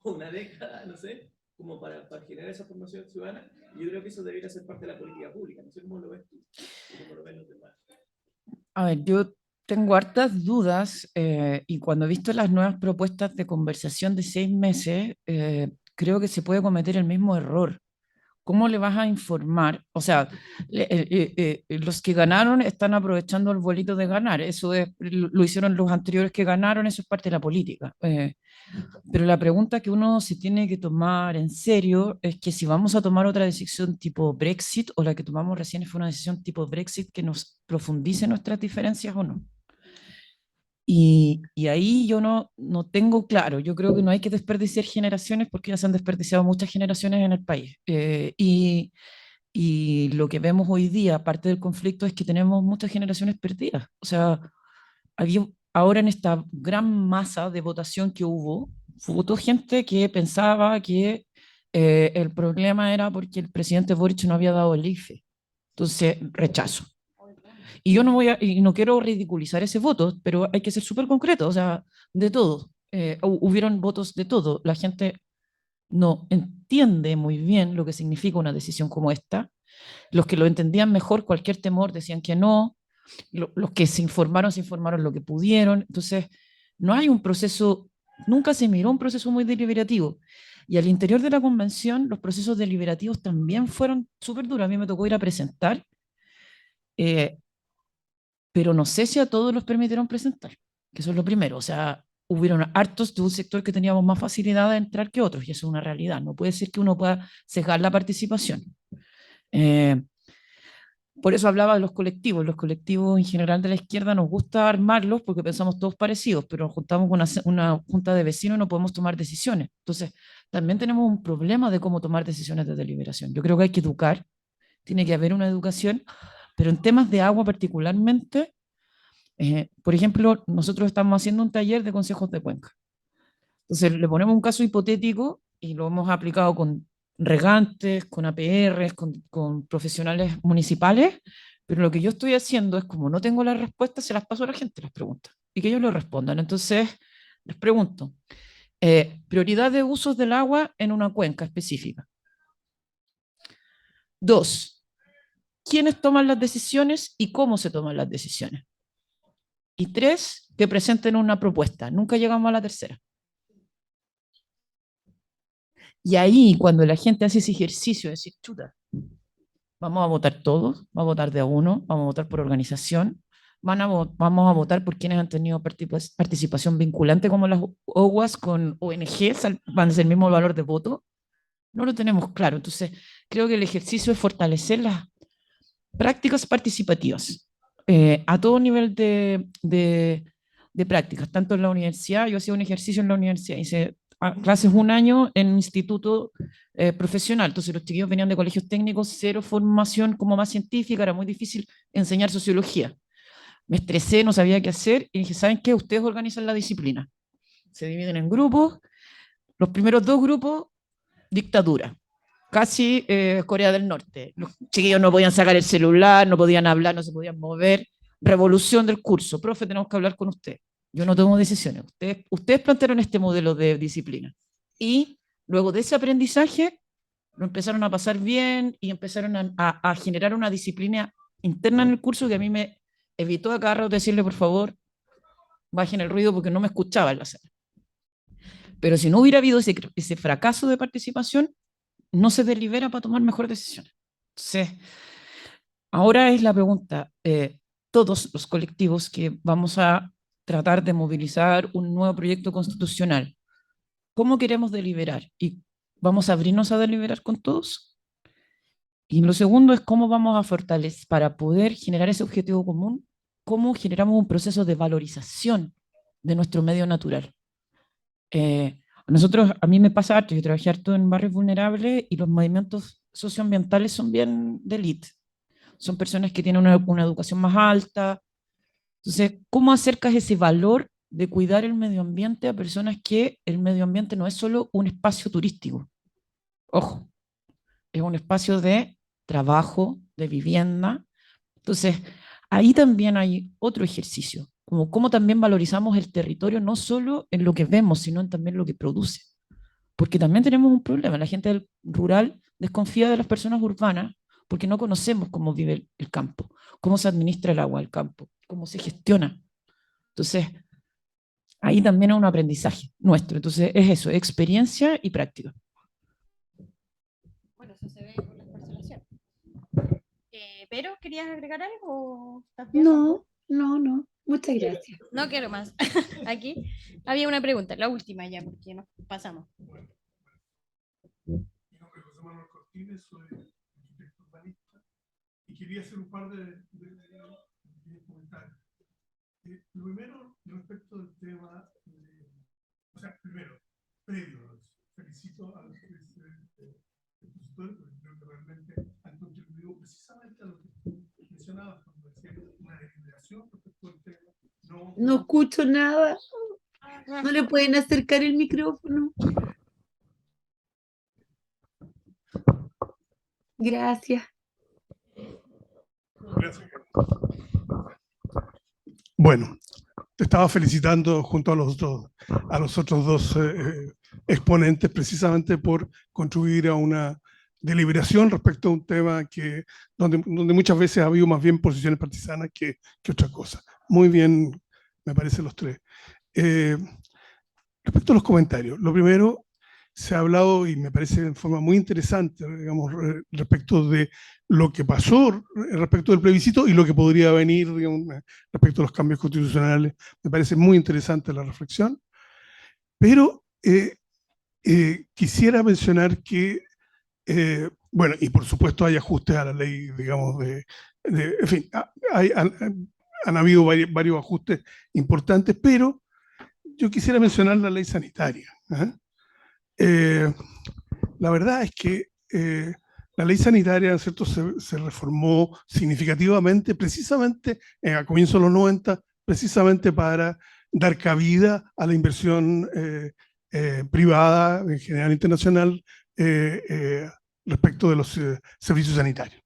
o una década, no sé, como para generar esa formación ciudadana. Y yo creo que eso debería ser parte de la política pública. No sé cómo lo ves tú, cómo lo ven los demás. A ver, yo tengo hartas dudas y cuando he visto las nuevas propuestas de conversación de 6 meses, creo que se puede cometer el mismo error. ¿Cómo le vas a informar? O sea, los que ganaron están aprovechando el bolito de ganar. Eso lo hicieron los anteriores que ganaron, eso es parte de la política. Pero la pregunta que uno se tiene que tomar en serio es que si vamos a tomar otra decisión tipo Brexit o la que tomamos recién fue una decisión tipo Brexit que nos profundice nuestras diferencias o no. Y ahí yo no tengo claro, yo creo que no hay que desperdiciar generaciones porque ya se han desperdiciado muchas generaciones en el país. Y lo que vemos hoy día, aparte del conflicto, es que tenemos muchas generaciones perdidas. O sea, ahora en esta gran masa de votación que hubo, votó gente que pensaba que el problema era porque el presidente Boric no había dado el IFE. Entonces, rechazo. Y yo y no quiero ridiculizar ese voto, pero hay que ser súper concreto, o sea, de todo. Hubieron votos de todo. La gente no entiende muy bien lo que significa una decisión como esta. Los que lo entendían mejor, cualquier temor, decían que no. Los que se informaron lo que pudieron. Entonces, no hay un proceso, nunca se miró un proceso muy deliberativo. Y al interior de la convención, los procesos deliberativos también fueron súper duros. A mí me tocó ir a presentar, pero no sé si a todos los permitieron presentar, que eso es lo primero. O sea, hubieron hartos de un sector que teníamos más facilidad de entrar que otros, y eso es una realidad. No puede ser que uno pueda cejar la participación. Por eso hablaba de los colectivos. Los colectivos en general de la izquierda nos gusta armarlos porque pensamos todos parecidos, pero nos juntamos con una junta de vecinos y no podemos tomar decisiones. Entonces, también tenemos un problema de cómo tomar decisiones de deliberación. Yo creo que hay que educar, tiene que haber una educación, pero en temas de agua particularmente, por ejemplo, nosotros estamos haciendo un taller de consejos de cuenca. Entonces, le ponemos un caso hipotético y lo hemos aplicado con regantes, con APRs, con profesionales municipales, pero lo que yo estoy haciendo es, como no tengo las respuestas, se las paso a la gente las preguntas y que ellos lo respondan. Entonces, les pregunto, Prioridad de usos del agua en una cuenca específica. 2, quiénes toman las decisiones y cómo se toman las decisiones. Y 3, que presenten una propuesta. Nunca llegamos a la tercera. Y ahí, cuando la gente hace ese ejercicio de decir, chuta, vamos a votar todos, vamos a votar de a uno, vamos a votar por organización, vamos a votar por quienes han tenido participación vinculante, como las OWAS con ONG, van a ser el mismo valor de voto. No lo tenemos claro. Entonces, creo que el ejercicio es fortalecer las prácticas participativas a todo nivel de prácticas, tanto en la universidad. Yo hacía un ejercicio en la universidad, hice clases un año en un instituto profesional, entonces los chiquillos venían de colegios técnicos, cero formación como más científica, era muy difícil enseñar sociología. Me estresé, no sabía qué hacer y dije, ¿saben qué? Ustedes organizan la disciplina. Se dividen en grupos, los primeros 2 grupos, dictadura. Casi Corea del Norte. Los chiquillos no podían sacar el celular, no podían hablar, no se podían mover. Revolución del curso. Profe, tenemos que hablar con usted. Yo no tomo decisiones. Ustedes plantearon este modelo de disciplina. Y luego de ese aprendizaje, lo empezaron a pasar bien y empezaron a generar una disciplina interna en el curso que a mí me evitó a cada rato decirle, por favor, bajen el ruido porque no me escuchaba en la sala. Pero si no hubiera habido ese fracaso de participación, no se delibera para tomar mejores decisiones. Entonces, ahora es la pregunta, todos los colectivos que vamos a tratar de movilizar un nuevo proyecto constitucional, ¿cómo queremos deliberar? ¿Y vamos a abrirnos a deliberar con todos? Y lo segundo es cómo vamos a fortalecer, para poder generar ese objetivo común, cómo generamos un proceso de valorización de nuestro medio natural. A mí me pasa harto, yo trabajé harto en barrios vulnerables y los movimientos socioambientales son bien de élite. Son personas que tienen una educación más alta. Entonces, ¿cómo acercas ese valor de cuidar el medio ambiente a personas que el medio ambiente no es solo un espacio turístico? Ojo, es un espacio de trabajo, de vivienda. Entonces, ahí también hay otro ejercicio, como cómo también valorizamos el territorio, no solo en lo que vemos, sino en también lo que produce. Porque también tenemos un problema, la gente del rural desconfía de las personas urbanas porque no conocemos cómo vive el campo, cómo se administra el agua del campo, cómo se gestiona. Entonces, ahí también es un aprendizaje nuestro. Entonces, es eso, experiencia y práctica. Bueno, eso se ve con las parcelaciones. ¿Pero querías agregar algo? ¿Estás bien? No, muchas gracias. No quiero más. Aquí había una pregunta, la última ya, porque nos pasamos. Mi nombre es José Manuel Cortines, soy arquitecto urbanista y quería hacer un par de comentarios. Lo primero, respecto del tema, primero, previo, felicito a los expositores porque creo que realmente han contribuido precisamente a lo que tú mencionabas cuando decías una deliberación respecto al tema. No escucho nada. ¿No le pueden acercar el micrófono? Gracias. Gracias. Bueno, te estaba felicitando junto a los otros dos exponentes precisamente por contribuir a una deliberación respecto a un tema donde muchas veces ha habido más bien posiciones partisanas que otra cosa. Muy bien, me parece los tres. Respecto a los comentarios, lo primero, se ha hablado, y me parece de forma muy interesante, digamos, respecto de lo que pasó respecto del plebiscito y lo que podría venir, digamos, respecto a los cambios constitucionales. Me parece muy interesante la reflexión, pero quisiera mencionar que, bueno, y por supuesto hay ajustes a la ley, digamos, en fin, han habido varios ajustes importantes, pero yo quisiera mencionar la ley sanitaria. La verdad es que la ley sanitaria, ¿cierto?, se reformó significativamente, precisamente a comienzos de los 90, precisamente para dar cabida a la inversión privada, en general internacional, respecto de los servicios sanitarios.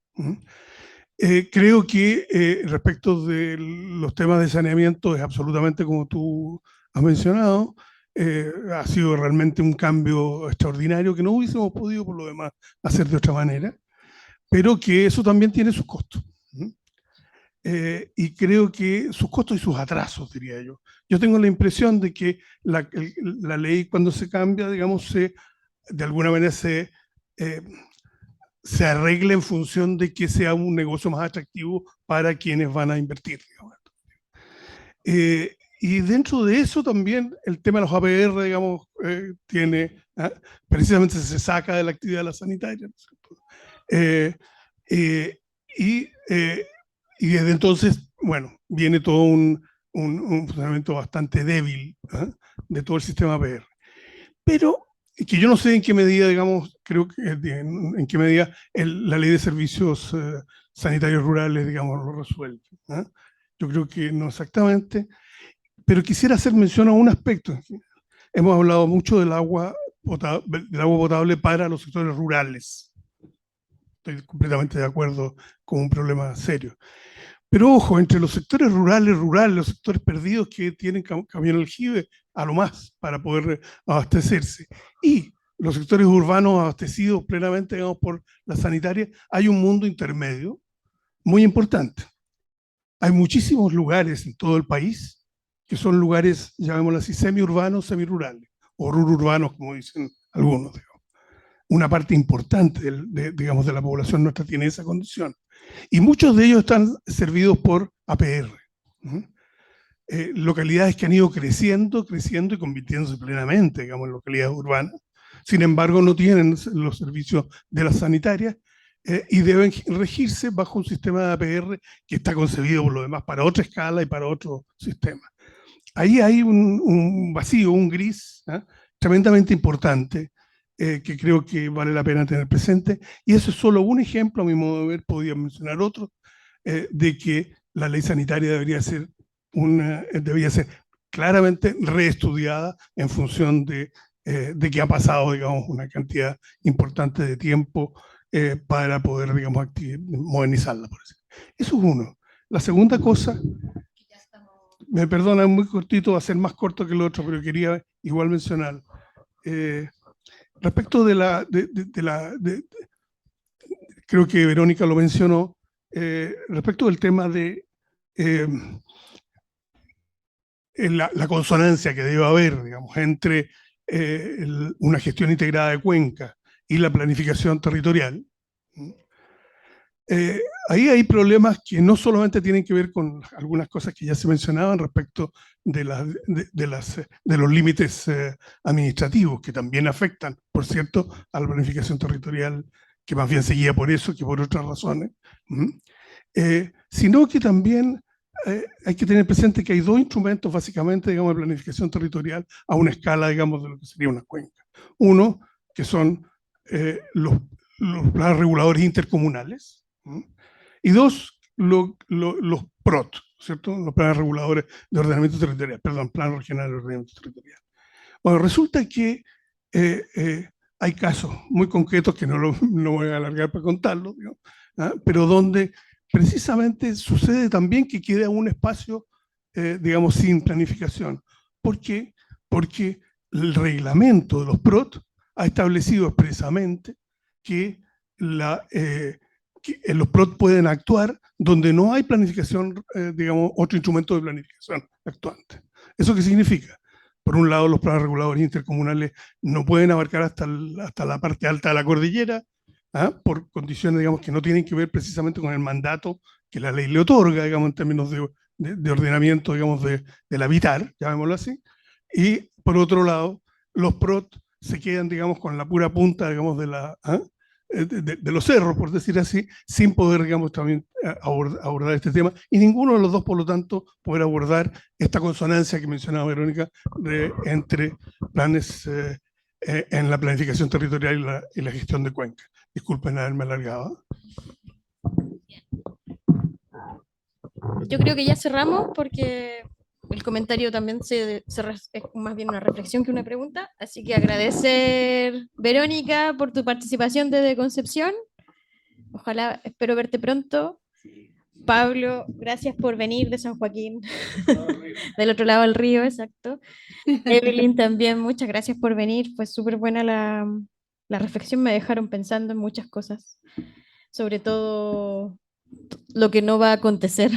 Creo que respecto de los temas de saneamiento es absolutamente como tú has mencionado, Ha sido realmente un cambio extraordinario que no hubiésemos podido por lo demás hacer de otra manera, pero que eso también tiene sus costos. Y creo que sus costos y sus atrasos, diría yo. Yo tengo la impresión de que la ley cuando se cambia, digamos, de alguna manera se arregla en función de que sea un negocio más atractivo para quienes van a invertir, digamos. Y dentro de eso también el tema de los APR, digamos, precisamente se saca de la actividad de la sanitaria, ¿no es cierto? Y, y desde entonces, bueno, viene todo un funcionamiento bastante débil de todo el sistema APR. Pero que yo no sé en qué medida, digamos, creo que en qué medida la ley de servicios sanitarios rurales, digamos, lo resuelve. Yo creo que no exactamente, pero quisiera hacer mención a un aspecto. Hemos hablado mucho del agua potable para los sectores rurales. Estoy completamente de acuerdo con un problema serio. Pero ojo, entre los sectores rurales, los sectores perdidos que tienen camión aljibe a lo más para poder abastecerse, y los sectores urbanos abastecidos plenamente, digamos, por la sanitaria, hay un mundo intermedio muy importante. Hay muchísimos lugares en todo el país que son lugares, llamémoslo así, semiurbanos, semirurales, o rururbanos, como dicen algunos. Digamos. Una parte importante digamos, de la población nuestra tiene esa condición. Y muchos de ellos están servidos por APR. Localidades que han ido creciendo y convirtiéndose plenamente, digamos, en localidades urbanas. Sin embargo, no tienen los servicios de las sanitarias y deben regirse bajo un sistema de APR que está concebido por lo demás para otra escala y para otro sistema. Ahí hay un vacío, un gris tremendamente importante que creo que vale la pena tener presente. Y eso es solo un ejemplo, a mi modo de ver, podría mencionar otro, de que la ley sanitaria debería ser claramente reestudiada en función de que ha pasado, digamos, una cantidad importante de tiempo para poder, digamos, modernizarla, por decir. Eso es uno. La segunda cosa, me perdona, es muy cortito, va a ser más corto que el otro, pero quería igual mencionar. Respecto creo que Verónica lo mencionó, respecto del tema de la consonancia que debe haber, digamos, entre una gestión integrada de cuenca y la planificación territorial. Ahí hay problemas que no solamente tienen que ver con algunas cosas que ya se mencionaban respecto de los límites administrativos, que también afectan, por cierto, a la planificación territorial, que más bien se guía por eso que por otras razones, sino que también hay que tener presente que hay dos instrumentos básicamente, digamos, de planificación territorial a una escala, digamos, de lo que sería una cuenca. Uno, que son los planes reguladores intercomunales, y dos, los PROT, ¿cierto? Los planes reguladores de ordenamiento territorial, perdón, plan regional de ordenamiento territorial. Bueno, resulta que hay casos muy concretos que no voy a alargar para contarlos, pero donde precisamente sucede también que queda un espacio, digamos, sin planificación. ¿Por qué? Porque el reglamento de los PROT ha establecido expresamente que los PROT pueden actuar donde no hay planificación, digamos, otro instrumento de planificación actuante. ¿Eso qué significa? Por un lado, los planes reguladores intercomunales no pueden abarcar hasta la parte alta de la cordillera, por condiciones, digamos, que no tienen que ver precisamente con el mandato que la ley le otorga, digamos, en términos de ordenamiento, digamos, del habitar, llamémoslo así. Y por otro lado, los PROT se quedan, digamos, con la pura punta, digamos, de los cerros, por decir así, sin poder, digamos, también abordar este tema, y ninguno de los dos, por lo tanto, poder abordar esta consonancia que mencionaba Verónica entre planes en la planificación territorial y la gestión de cuenca. Disculpen haberme alargado. Yo creo que ya cerramos porque el comentario también es más bien una reflexión que una pregunta. Así que agradecer, Verónica, por tu participación desde Concepción. Ojalá, espero verte pronto. Pablo, gracias por venir de San Joaquín, del otro lado del río, exacto. Evelyn también, muchas gracias por venir. Fue súper buena la reflexión, me dejaron pensando en muchas cosas, sobre todo lo que no va a acontecer.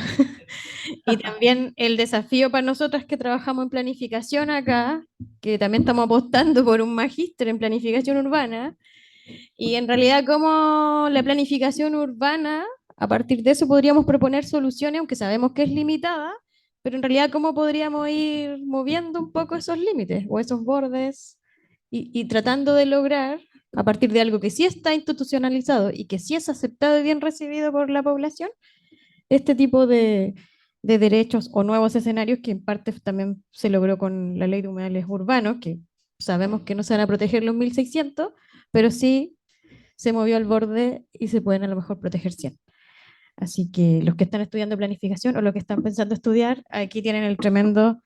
Y también el desafío para nosotras que trabajamos en planificación acá, que también estamos apostando por un magíster en planificación urbana, y en realidad cómo la planificación urbana, a partir de eso podríamos proponer soluciones, aunque sabemos que es limitada, pero en realidad cómo podríamos ir moviendo un poco esos límites o esos bordes y tratando de lograr, a partir de algo que sí está institucionalizado y que sí es aceptado y bien recibido por la población, este tipo de derechos o nuevos escenarios que en parte también se logró con la ley de humedales urbanos, que sabemos que no se van a proteger los 1.600, pero sí se movió al borde y se pueden a lo mejor proteger 100. Así que los que están estudiando planificación o los que están pensando estudiar, aquí tienen el tremendo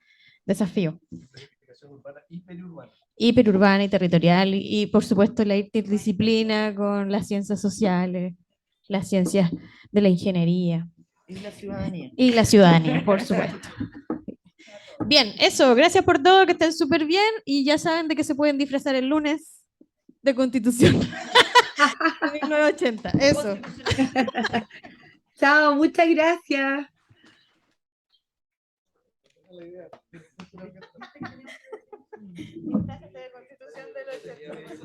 desafío. Planificación urbana y periurbana. Hiperurbana y territorial y por supuesto la interdisciplina con las ciencias sociales, las ciencias de la ingeniería. Y la ciudadanía. Y la ciudadanía, por supuesto. Bien, eso, gracias por todo, que estén súper bien y ya saben de que se pueden disfrazar el lunes de Constitución. 1980, eso. Chao, muchas gracias. de Constitución del 80.